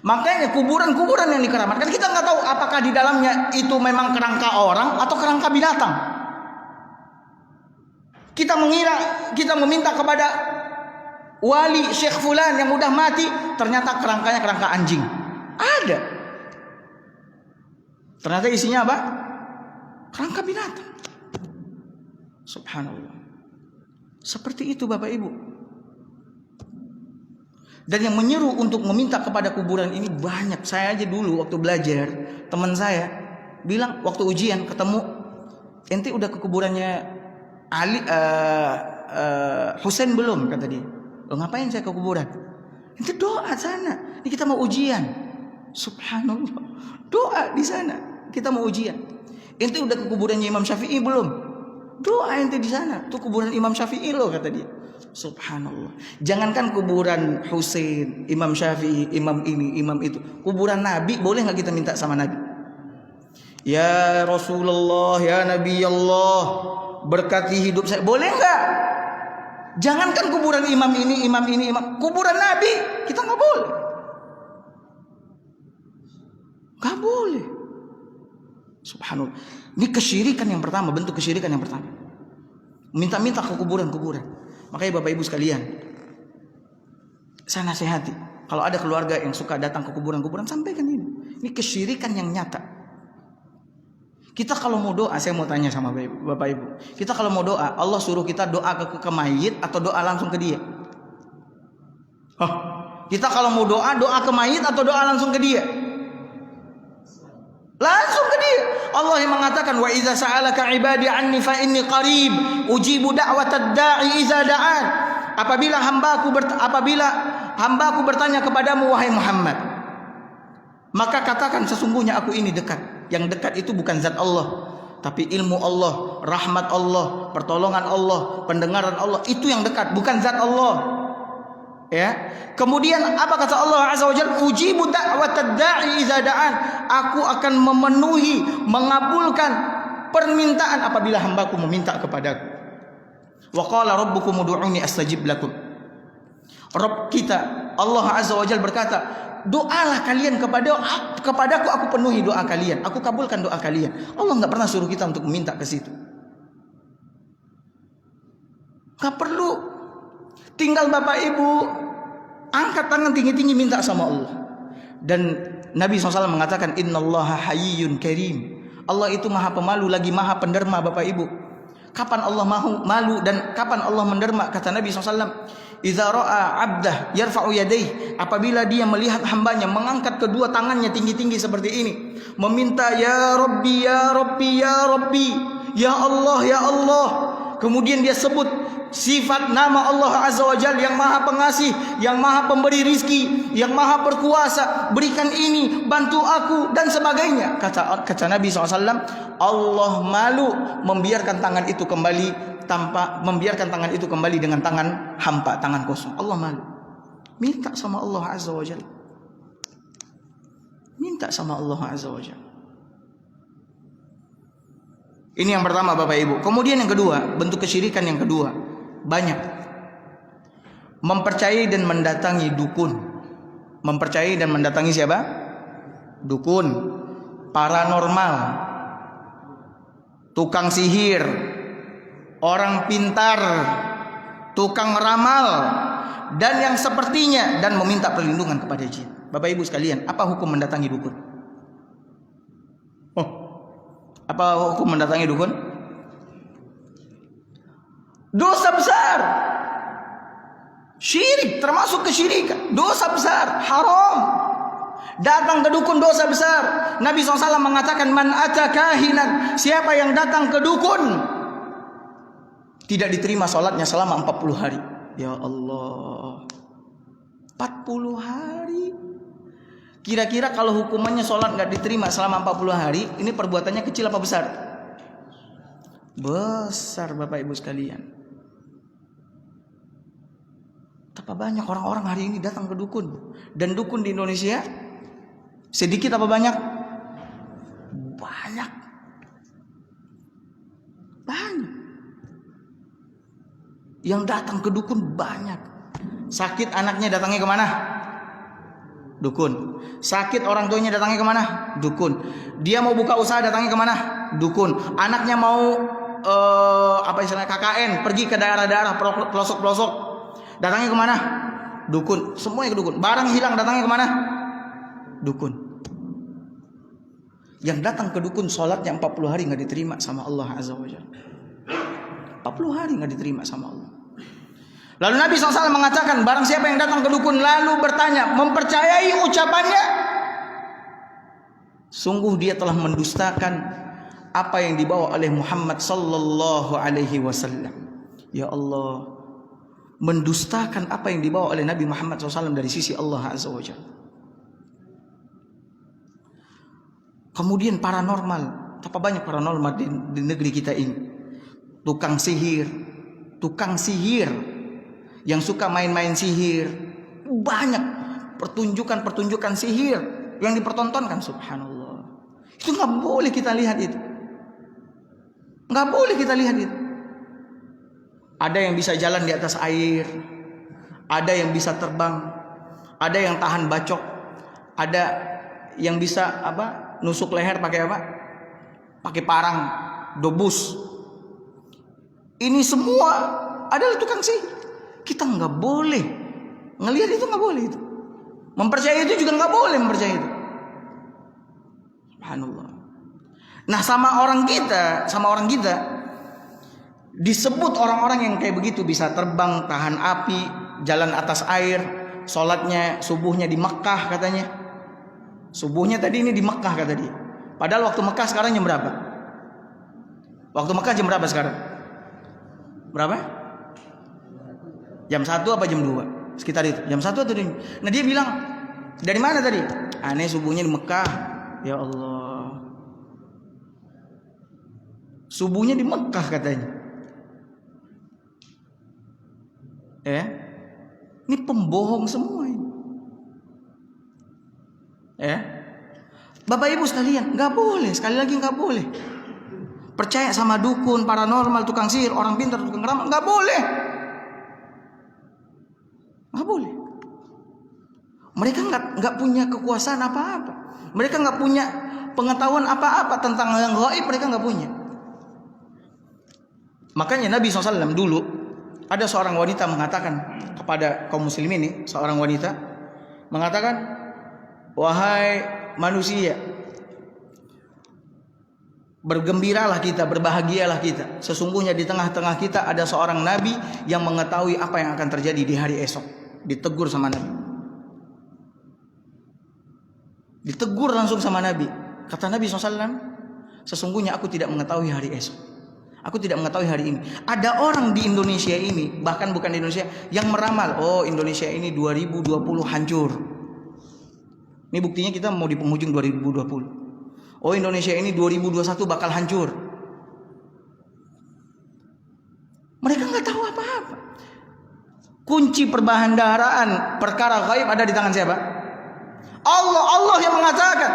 Makanya kuburan-kuburan yang dikeramatkan, kita nggak tahu apakah di dalamnya itu memang kerangka orang atau kerangka binatang. Kita mengira, kita meminta kepada wali Syekh Fulan yang udah mati, ternyata kerangkanya kerangka anjing. Ada. Ternyata isinya apa? Kerangka binatang. Subhanallah. Seperti itu Bapak Ibu. Dan yang menyeru untuk meminta kepada kuburan ini banyak. Saya aja dulu waktu belajar, teman saya bilang waktu ujian ketemu, ente udah ke kuburannya Ali Husain belum, kata dia. Lo ngapain saya ke kuburan? Ente doa sana. Ini kita mau ujian. Subhanallah. Doa di sana. Kita mau ujian. Ente udah ke kuburannya Imam Syafi'i belum? Doa ente di sana. Itu kuburan Imam Syafi'i loh, kata dia. Subhanallah. Jangankan kuburan Husain, Imam Syafi'i, imam ini, imam itu. Kuburan Nabi boleh nggak kita minta sama Nabi? Ya Rasulullah, ya Nabi Allah, berkati hidup saya. Boleh nggak? Jangankan kuburan imam ini, imam ini, imam. Kuburan Nabi kita nggak boleh. Gak boleh. Subhanallah. Ini kesyirikan yang pertama, bentuk kesyirikan yang pertama. Minta-minta ke kuburan-kuburan. Makanya Bapak Ibu sekalian, saya nasihati, kalau ada keluarga yang suka datang ke kuburan-kuburan, sampaikan ini. Ini kesyirikan yang nyata. Kita kalau mau doa, saya mau tanya sama Bapak Ibu. Kita kalau mau doa, Allah suruh kita doa ke mayit atau doa langsung ke dia? Kita kalau mau doa, doa ke mayit atau doa langsung ke dia? Langsung ke dia. Allah yang mengatakan, wa idza sa'alaka ibadi anni fa inni qarib ujibu da'watad da'i idza da'an. Apabila hambaku bertanya kepadamu wahai Muhammad, maka katakan sesungguhnya aku ini dekat. Yang dekat itu bukan zat Allah, tapi ilmu Allah, rahmat Allah, pertolongan Allah, pendengaran Allah, itu yang dekat, bukan zat Allah. Ya. Kemudian apa kata Allah Azza wa Jalla? Ujibu da'watad da'i idza da'an. Aku akan memenuhi, mengabulkan permintaan apabila hambaku meminta kepadaku. Wa qala rabbukum ud'uni astajib lakum. Rabb kita Allah Azza wa Jalla berkata, doalah kalian kepadaku, aku penuhi doa kalian, aku kabulkan doa kalian. Allah nggak pernah suruh kita untuk meminta ke situ. Nggak perlu. Tinggal Bapak Ibu angkat tangan tinggi-tinggi minta sama Allah. Dan Nabi SAW mengatakan, innallaha hayyun karim. Allah itu maha pemalu lagi maha penderma Bapak Ibu. Kapan Allah malu dan kapan Allah menderma? Kata Nabi SAW, idza ra'a 'abdah yarfa'u yadayhi, apabila dia melihat hambanya mengangkat kedua tangannya tinggi-tinggi seperti ini, meminta ya Rabbi ya Rabbi ya Rabbi, ya Allah ya Allah. Kemudian dia sebut sifat nama Allah Azza wa Jalla yang maha pengasih, yang maha pemberi rizki, yang maha berkuasa, berikan ini, bantu aku dan sebagainya. Kata Nabi SAW, Allah malu membiarkan tangan itu kembali dengan tangan hampa, tangan kosong. Allah malu. Minta sama Allah Azza wa Jalla. Minta sama Allah Azza wa Jalla. Ini yang pertama Bapak Ibu. Kemudian yang kedua, bentuk kesyirikan yang kedua, banyak mempercayai dan mendatangi dukun. Mempercayai dan mendatangi siapa? Dukun, paranormal, tukang sihir, orang pintar, tukang ramal, dan yang sepertinya, dan meminta perlindungan kepada jin. Bapak Ibu sekalian, apa hukum mendatangi dukun? Apa hukum mendatangi dukun? Dosa besar. Syirik, termasuk kesyirikan. Dosa besar, haram. Datang ke dukun dosa besar. Nabi SAW mengatakan, man ata kahinan, siapa yang datang ke dukun, tidak diterima sholatnya selama 40 hari. Ya Allah, 40 hari. Kira-kira kalau hukumannya sholat gak diterima selama 40 hari, ini perbuatannya kecil apa besar? Besar Bapak Ibu sekalian. Betapa banyak orang-orang hari ini datang ke dukun. Dan dukun di Indonesia sedikit apa banyak? Banyak. Banyak. Yang datang ke dukun banyak. Sakit anaknya datangnya kemana? Dukun. Sakit orang tuanya datangnya kemana? Dukun. Dia mau buka usaha datangnya kemana? Dukun. Anaknya mau KKN, pergi ke daerah-daerah pelosok-pelosok, datangnya kemana? Dukun. Semuanya ke dukun. Barang hilang datangnya kemana? Dukun. Yang datang ke dukun sholatnya 40 hari gak diterima sama Allah Azza wa Jalla. 40 hari gak diterima sama Allah. Lalu Nabi SAW mengatakan, barang siapa yang datang ke dukun lalu bertanya, mempercayai ucapannya, sungguh dia telah mendustakan apa yang dibawa oleh Muhammad sallallahu alaihi wasallam. Ya Allah, mendustakan apa yang dibawa oleh Nabi Muhammad SAW dari sisi Allah Azza wa Jalla. Kemudian paranormal, apa banyak paranormal di negeri kita ini. Tukang sihir yang suka main-main sihir. Banyak pertunjukan sihir yang dipertontonkan, subhanallah. Itu gak boleh kita lihat itu. Gak boleh kita lihat itu. Ada yang bisa jalan di atas air, ada yang bisa terbang, ada yang tahan bacok, ada yang bisa nusuk leher pakai apa? Pakai parang, dobus. Ini semua adalah tukang sihir. Kita nggak boleh ngelihat itu, nggak boleh itu. Mempercayai itu juga nggak boleh mempercayai itu. Subhanallah. Nah, sama orang kita disebut orang-orang yang kayak begitu bisa terbang, tahan api, jalan atas air, sholatnya subuhnya di Mekah katanya. Subuhnya tadi ini di Mekah kata dia. Padahal waktu Mekah sekarang jam berapa? Waktu Mekah jam berapa sekarang? Berapa? Jam 1 apa jam 2? Sekitar itu. Jam 1 atau jam. Nah, dia bilang, dari mana tadi? Aneh subuhnya di Mekah. Ya Allah. Subuhnya di Mekah katanya. Ini pembohong semua ini. Bapak Ibu sekalian, nggak boleh. Sekali lagi nggak boleh. Percaya sama dukun, paranormal, tukang sihir, orang pintar, tukang ramal, nggak boleh. Nggak boleh. Mereka nggak punya kekuasaan apa-apa. Mereka nggak punya pengetahuan apa-apa tentang yang gaib. Mereka nggak punya. Makanya Nabi SAW dulu ada seorang wanita mengatakan kepada kaum muslimin ini, seorang wanita mengatakan, wahai manusia, bergembiralah kita, berbahagialah kita. Sesungguhnya di tengah-tengah kita ada seorang nabi yang mengetahui apa yang akan terjadi di hari esok. Ditegur sama Nabi. Ditegur langsung sama Nabi. Kata Nabi SAW, sesungguhnya aku tidak mengetahui hari esok. Aku tidak mengetahui hari ini. Ada orang di Indonesia ini, bahkan bukan di Indonesia, yang meramal, oh Indonesia ini 2020 hancur. Ini buktinya kita mau di penghujung 2020. Oh Indonesia ini 2021 bakal hancur. Mereka nggak tahu apa-apa. Kunci perbendaharaan perkara gaib ada di tangan siapa? Allah yang mengatakan.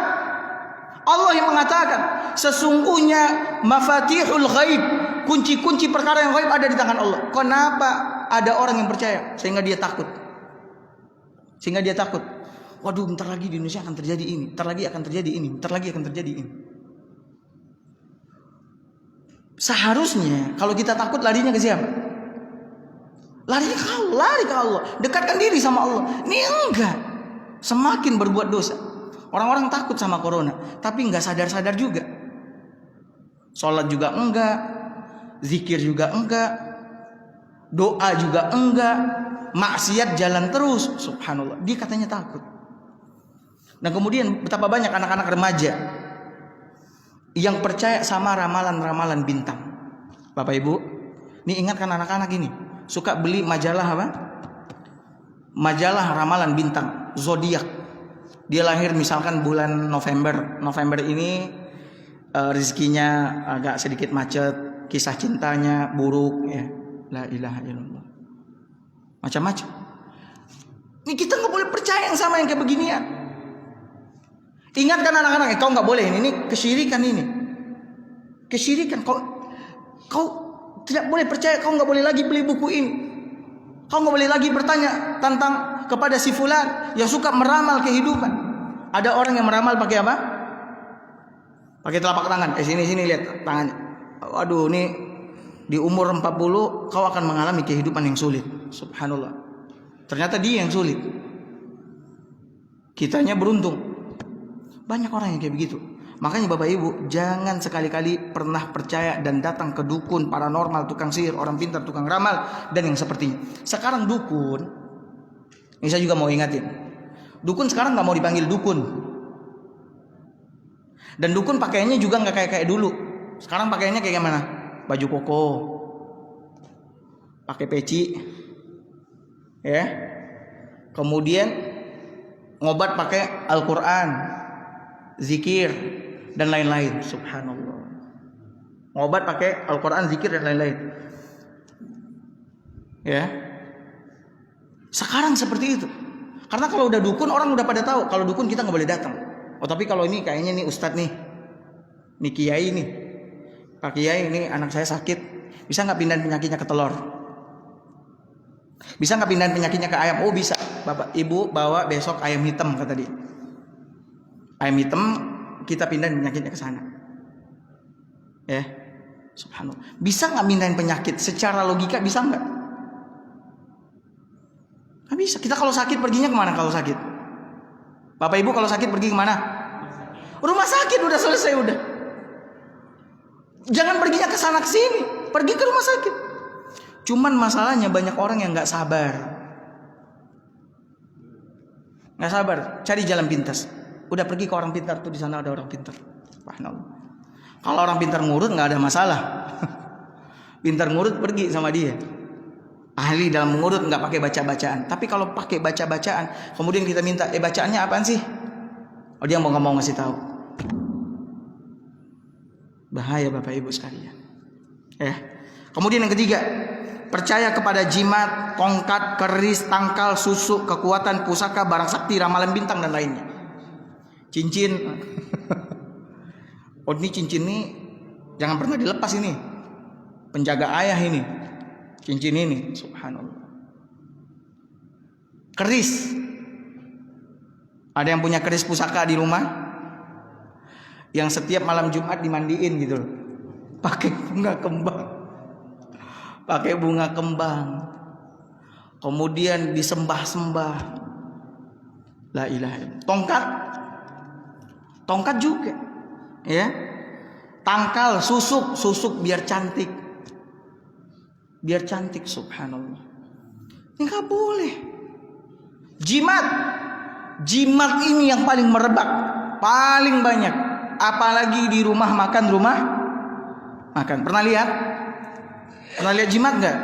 Allah yang mengatakan, sesungguhnya mafatihul ghaib, kunci-kunci perkara yang gaib ada di tangan Allah. Kenapa ada orang yang percaya sehingga dia takut? Sehingga dia takut. Waduh, bentar lagi di Indonesia akan terjadi ini, bentar lagi akan terjadi ini, bentar lagi akan terjadi ini. Seharusnya kalau kita takut larinya ke siapa? Larinya ke Allah, lari ke Allah, dekatkan diri sama Allah. Ini enggak, semakin berbuat dosa. Orang-orang takut sama corona, tapi enggak sadar-sadar juga. Sholat juga enggak, zikir juga enggak, doa juga enggak, maksiat jalan terus. Subhanallah, dia katanya takut. Nah kemudian betapa banyak anak-anak remaja yang percaya sama ramalan-ramalan bintang. Bapak Ibu, ini ingatkan anak-anak ini suka beli majalah apa? Majalah ramalan bintang, zodiak. Dia lahir misalkan bulan November ini rezekinya agak sedikit macet, kisah cintanya buruk, ya. La ilaha illallah. Macam-macam. Ini kita nggak boleh percaya yang sama yang kayak beginian. Ingatkan anak-anak, kau nggak boleh ini kesyirikan ini. Kesyirikan, kau tidak boleh percaya, kau nggak boleh lagi beli buku ini. Kau nggak boleh lagi bertanya tentang kepada si fulan yang suka meramal kehidupan. Ada orang yang meramal pakai apa? Pakai telapak tangan. Sini lihat tangannya. Waduh, ini di umur 40 kau akan mengalami kehidupan yang sulit. Subhanallah. Ternyata dia yang sulit. Kitanya beruntung. Banyak orang yang kayak begitu. Makanya Bapak Ibu, jangan sekali-kali pernah percaya dan datang ke dukun, paranormal, tukang sihir, orang pintar, tukang ramal, dan yang sepertinya. Sekarang dukun, ini saya juga mau ingatin, dukun sekarang nggak mau dipanggil dukun. Dan dukun pakaiannya juga nggak kayak dulu. Sekarang pakaiannya kayak gimana? Baju koko, pakai peci, ya. Kemudian ngobat pakai Al-Quran, zikir, dan lain-lain. Subhanallah. Ngobat pakai Al-Quran, zikir, dan lain-lain. Ya. Sekarang seperti itu. Karena kalau udah dukun, orang udah pada tahu. Kalau dukun kita nggak boleh datang. Oh tapi kalau ini kayaknya nih ustadz nih kiai nih, Pak Kiai ini anak saya sakit, bisa nggak pindahin penyakitnya ke telur? Bisa nggak pindahin penyakitnya ke ayam? Oh bisa. Bapak Ibu bawa besok ayam hitam kata dia. Ayam hitam kita pindahin penyakitnya ke sana. Ya, subhanallah. Bisa nggak pindahin penyakit? Secara logika bisa nggak? Nggak bisa. Kita kalau sakit perginya kemana kalau sakit? Bapak Ibu kalau sakit pergi kemana? Rumah sakit, udah selesai udah. Jangan perginya ke sana ke sini, pergi ke rumah sakit. Cuman masalahnya banyak orang yang nggak sabar. Nggak sabar, cari jalan pintas. Udah pergi ke orang pintar tuh, di sana ada orang pintar. Subhanallah. Kalau orang pintar ngurut nggak ada masalah. Pintar ngurut pergi sama dia. Ahli dalam mengurut nggak pakai baca-bacaan. Tapi kalau pakai baca-bacaan, kemudian kita minta, bacaannya apaan sih? Oh, dia nggak mau ngasih tahu. Bahaya Bapak Ibu sekalian. Kemudian yang ketiga, percaya kepada jimat, tongkat, keris, tangkal, susuk, kekuatan, pusaka, barang sakti, ramalan bintang dan lainnya. Cincin. Oh, ini cincin ini jangan pernah dilepas ini. Penjaga ayah ini. Cincin ini, subhanallah. Keris. Ada yang punya keris pusaka di rumah? Yang setiap malam Jumat dimandiin gitu loh. Pakai bunga kembang. Pakai bunga kembang. Kemudian disembah-sembah. La ilaha illallah. Tongkat. Tongkat juga. Ya. Tangkal, susuk biar cantik. Biar cantik, subhanallah. Ini enggak boleh. Jimat ini yang paling merebak, paling banyak. Apalagi di rumah makan. Pernah lihat jimat nggak?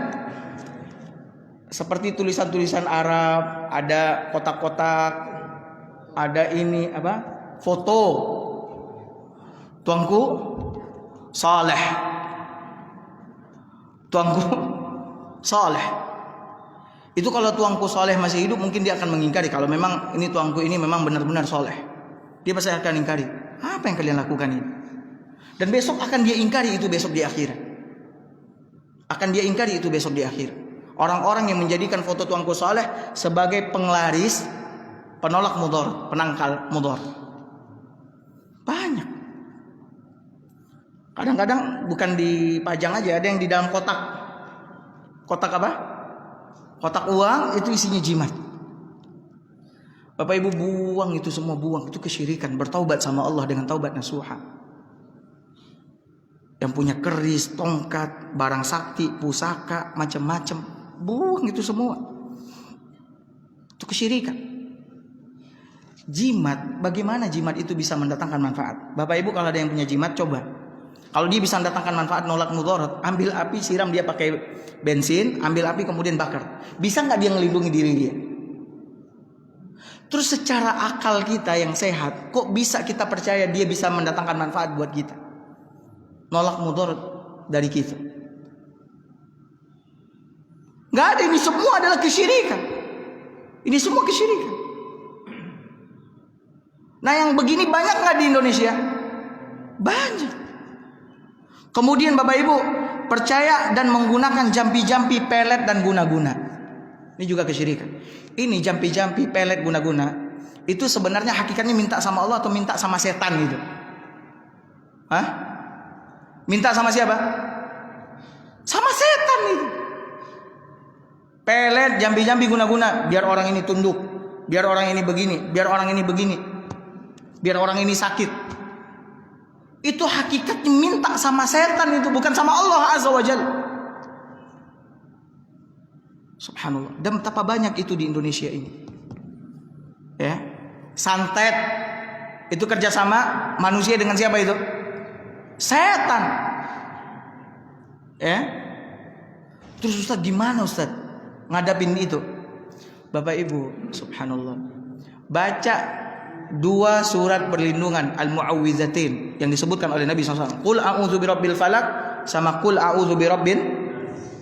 Seperti tulisan-tulisan Arab, ada kotak-kotak, ada ini apa? Foto. Tuanku saleh. Itu kalau tuanku saleh masih hidup, mungkin dia akan mengingkari. Kalau memang ini tuanku ini memang benar-benar saleh, dia pasti akan ingkari. Apa yang kalian lakukan ini? Dan besok akan dia ingkari itu besok di akhirat. Orang-orang yang menjadikan foto tuanku saleh sebagai penglaris, penolak mudhar, penangkal mudhar. Banyak. Kadang-kadang bukan dipajang aja, ada yang di dalam kotak. Kotak apa? Kotak uang itu isinya jimat. Bapak Ibu buang itu semua, buang. Itu kesyirikan. Bertaubat sama Allah dengan taubat nasuha. Yang punya keris, tongkat, barang sakti, pusaka, macam-macam, buang itu semua. Itu kesyirikan. Jimat, bagaimana jimat itu bisa mendatangkan manfaat? Bapak Ibu kalau ada yang punya jimat, coba. Kalau dia bisa mendatangkan manfaat, nolak mudarat, ambil api, siram dia pakai bensin, ambil api kemudian bakar. Bisa nggak dia ngelindungi diri dia? Terus secara akal kita yang sehat, kok bisa kita percaya dia bisa mendatangkan manfaat buat kita? Nolak mudarat dari kita. Nggak ada, ini semua adalah kesyirikan. Ini semua kesyirikan. Nah yang begini banyak nggak di Indonesia? Banyak. Kemudian Bapak Ibu percaya dan menggunakan jampi-jampi, pelet dan guna-guna. Ini juga kesyirikan. Ini jampi-jampi, pelet, guna-guna, itu sebenarnya hakikatnya minta sama Allah atau minta sama setan gitu? Hah? Minta sama siapa? Sama setan itu. Pelet, jampi-jampi, guna-guna, biar orang ini tunduk, biar orang ini begini, biar orang ini begini, biar orang ini sakit. Itu hakikatnya minta sama setan itu, bukan sama Allah Azza wa Jalla. Subhanallah. Dan betapa banyak itu di Indonesia ini. Ya. Santet itu kerjasama manusia dengan siapa itu? Setan. Ya. Terus Ustaz gimana Ustaz ngadapin itu? Bapak Ibu, subhanallah. Baca 2 surat perlindungan Al-Mu'awwidzatain yang disebutkan oleh Nabi SAW. Qul a'udzu birabbil falaq sama qul a'udzu birabbin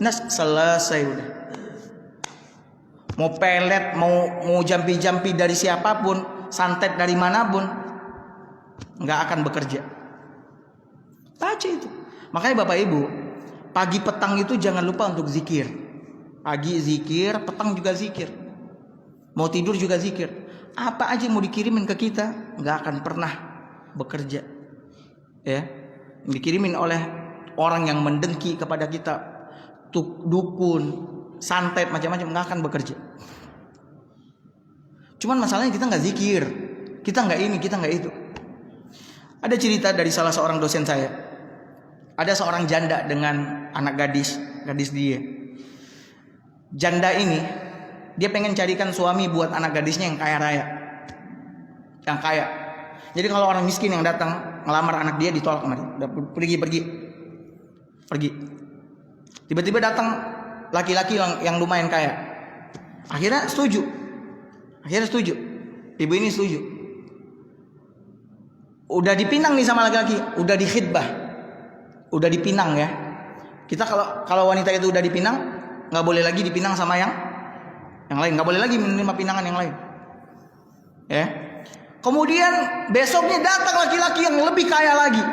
nas, selesai udah. Mau pelet, mau jampi-jampi dari siapapun, santet dari manapun, nggak akan bekerja. Baca itu. Makanya Bapak Ibu, pagi petang itu jangan lupa untuk zikir. Pagi zikir, petang juga zikir. Mau tidur juga zikir. Apa aja yang mau dikirimin ke kita, nggak akan pernah bekerja. Ya, dikirimin oleh orang yang mendengki kepada kita, dukun, santet, macam-macam, nggak akan bekerja. Cuman masalahnya kita nggak zikir, kita nggak ini, kita nggak itu. Ada cerita dari salah seorang dosen saya. Ada seorang janda dengan anak gadis dia. Janda ini dia pengen carikan suami buat anak gadisnya yang kaya raya, yang kaya. Jadi kalau orang miskin yang datang ngelamar anak dia ditolak sama dia, udah pergi. Tiba-tiba datang laki-laki yang lumayan kaya. Akhirnya setuju. Ibu ini setuju. Udah dipinang nih sama laki-laki, udah dikhidbah, udah dipinang ya. Kita kalau wanita itu udah dipinang, nggak boleh lagi dipinang sama yang lain, nggak boleh lagi menerima pinangan yang lain. Ya. Kemudian besoknya datang laki-laki yang lebih kaya lagi.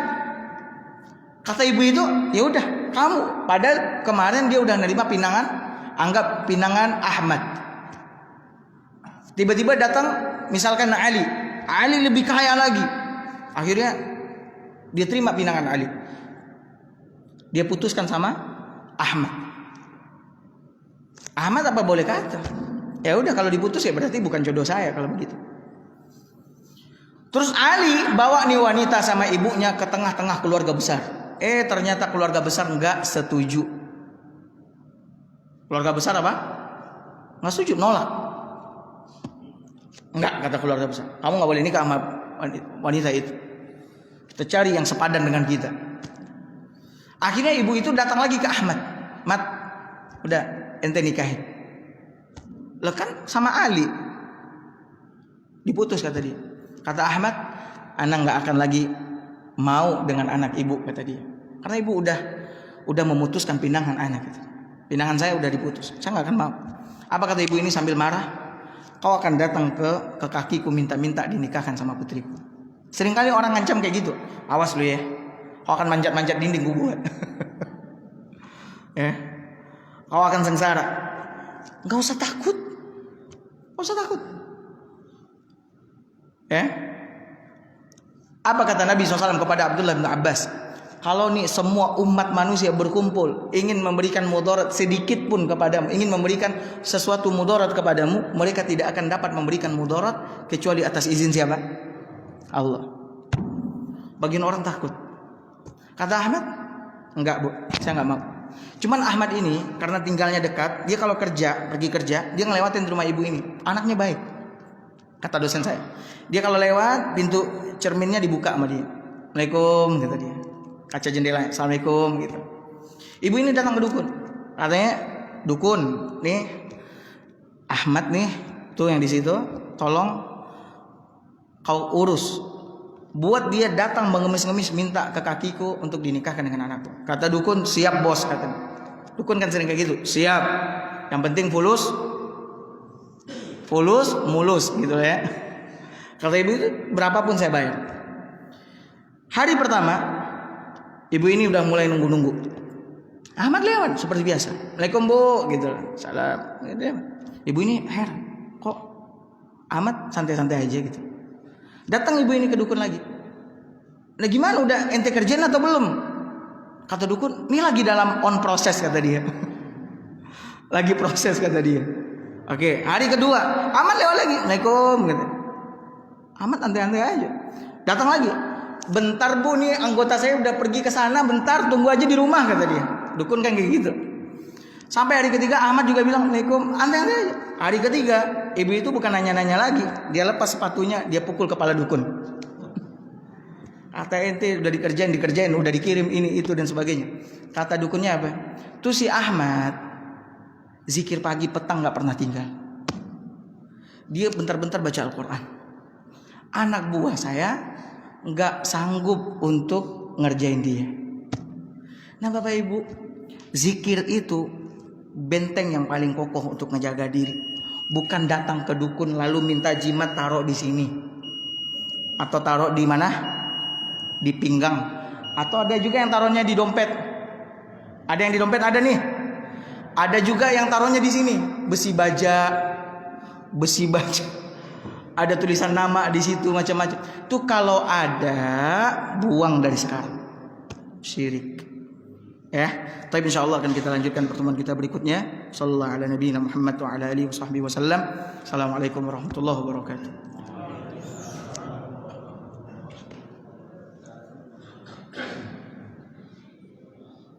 Kata ibu itu, ya udah kamu. Padahal kemarin dia udah nerima pinangan, anggap pinangan Ahmad. Tiba-tiba datang misalkan Ali lebih kaya lagi. Akhirnya dia terima pinangan Ali. Dia putuskan sama Ahmad. Ahmad apa boleh kata? Ya udah kalau diputus ya berarti bukan jodoh saya kalau begitu. Terus Ali bawa nih wanita sama ibunya ke tengah-tengah keluarga besar. Ternyata keluarga besar enggak setuju. Keluarga besar apa? Enggak setuju, nolak. Enggak, kata keluarga besar. Kamu enggak boleh nikah sama wanita itu. Kita cari yang sepadan dengan kita. Akhirnya ibu itu datang lagi ke Ahmad. Mat, udah ente nikahin. Lah kan sama Ali. Diputus kata dia. Kata Ahmad, anak nggak akan lagi mau dengan anak ibu, kata dia. Karena ibu udah memutuskan pinangan anak itu. Pinangan saya udah diputus. Saya nggak akan mau. Apa kata ibu ini sambil marah? Kau akan datang ke kakiku minta-minta dinikahkan sama putriku. Seringkali orang ngancam kayak gitu. Awas lu ya. Kau akan manjat-manjat dinding gue buat. Ya. Kau akan sengsara. Nggak usah takut. Nggak usah takut. Ya. Apa kata Nabi SAW kepada Abdullah bin Abbas? Kalau nih semua umat manusia berkumpul ingin memberikan mudarat sedikit pun kepadamu, ingin memberikan sesuatu mudarat kepadamu, mereka tidak akan dapat memberikan mudarat kecuali atas izin siapa? Allah. Bagian orang takut. Kata Ahmad, enggak bu, saya enggak mau. Cuman Ahmad ini karena tinggalnya dekat, dia kalau pergi kerja, dia ngelewatin rumah ibu ini. Anaknya baik. Kata dosen saya, dia kalau lewat pintu cerminnya dibuka sama dia. Assalamualaikum, kata dia. Kaca jendela, assalamualaikum gitu. Ibu ini datang ke dukun. Katanya, dukun, nih Ahmad nih, tuh yang di situ, tolong kau urus. Buat dia datang mengemis-ngemis minta ke kakiku untuk dinikahkan dengan anakku. Kata dukun, siap bos, katanya. Dukun kan sering kayak gitu, siap. Yang penting mulus gitu ya. Kata ibu itu berapapun saya bayar. Hari pertama ibu ini udah mulai nunggu. Ahmad lewat seperti biasa. Assalamualaikum bu, gitu. Salam. Ibu ini heran, kok Ahmad santai-santai aja gitu. Datang ibu ini ke dukun lagi. Nah gimana, udah ente kerjain atau belum? Kata dukun, ini lagi dalam on proses, kata dia. Lagi proses, kata dia. Oke, hari kedua Ahmad lewat lagi. Assalamualaikum, gitu. Ahmad santai-santai aja. Datang lagi. Bentar bu, nih anggota saya udah pergi ke sana, bentar tunggu aja di rumah, kata dia. Dukun kan kayak gitu. Sampai hari ketiga Ahmad juga bilang Assalamualaikum, santai-santai aja. Hari ketiga ibu itu bukan nanya-nanya lagi, dia lepas sepatunya, dia pukul kepala dukun. Kata ente udah dikerjain, udah dikirim ini itu dan sebagainya. Kata dukunnya apa? Tuh si Ahmad zikir pagi petang nggak pernah tinggal. Dia bentar-bentar baca Al-Quran. Anak buah saya nggak sanggup untuk ngerjain dia. Nah Bapak Ibu, zikir itu benteng yang paling kokoh untuk ngejaga diri. Bukan datang ke dukun lalu minta jimat taruh di sini, atau taruh di mana? Di pinggang. Atau ada juga yang taruhnya di dompet. Ada yang di dompet ada nih. Ada juga yang taruhnya di sini, besi baja. Ada tulisan nama di situ macam-macam. Itu kalau ada, buang dari sekarang. Syirik. Ya, tapi insyaallah akan kita lanjutkan pertemuan kita berikutnya. Sallallahu ala nabiyina Muhammad wa ala alihi washabbihi wasallam. Assalamualaikum warahmatullahi wabarakatuh.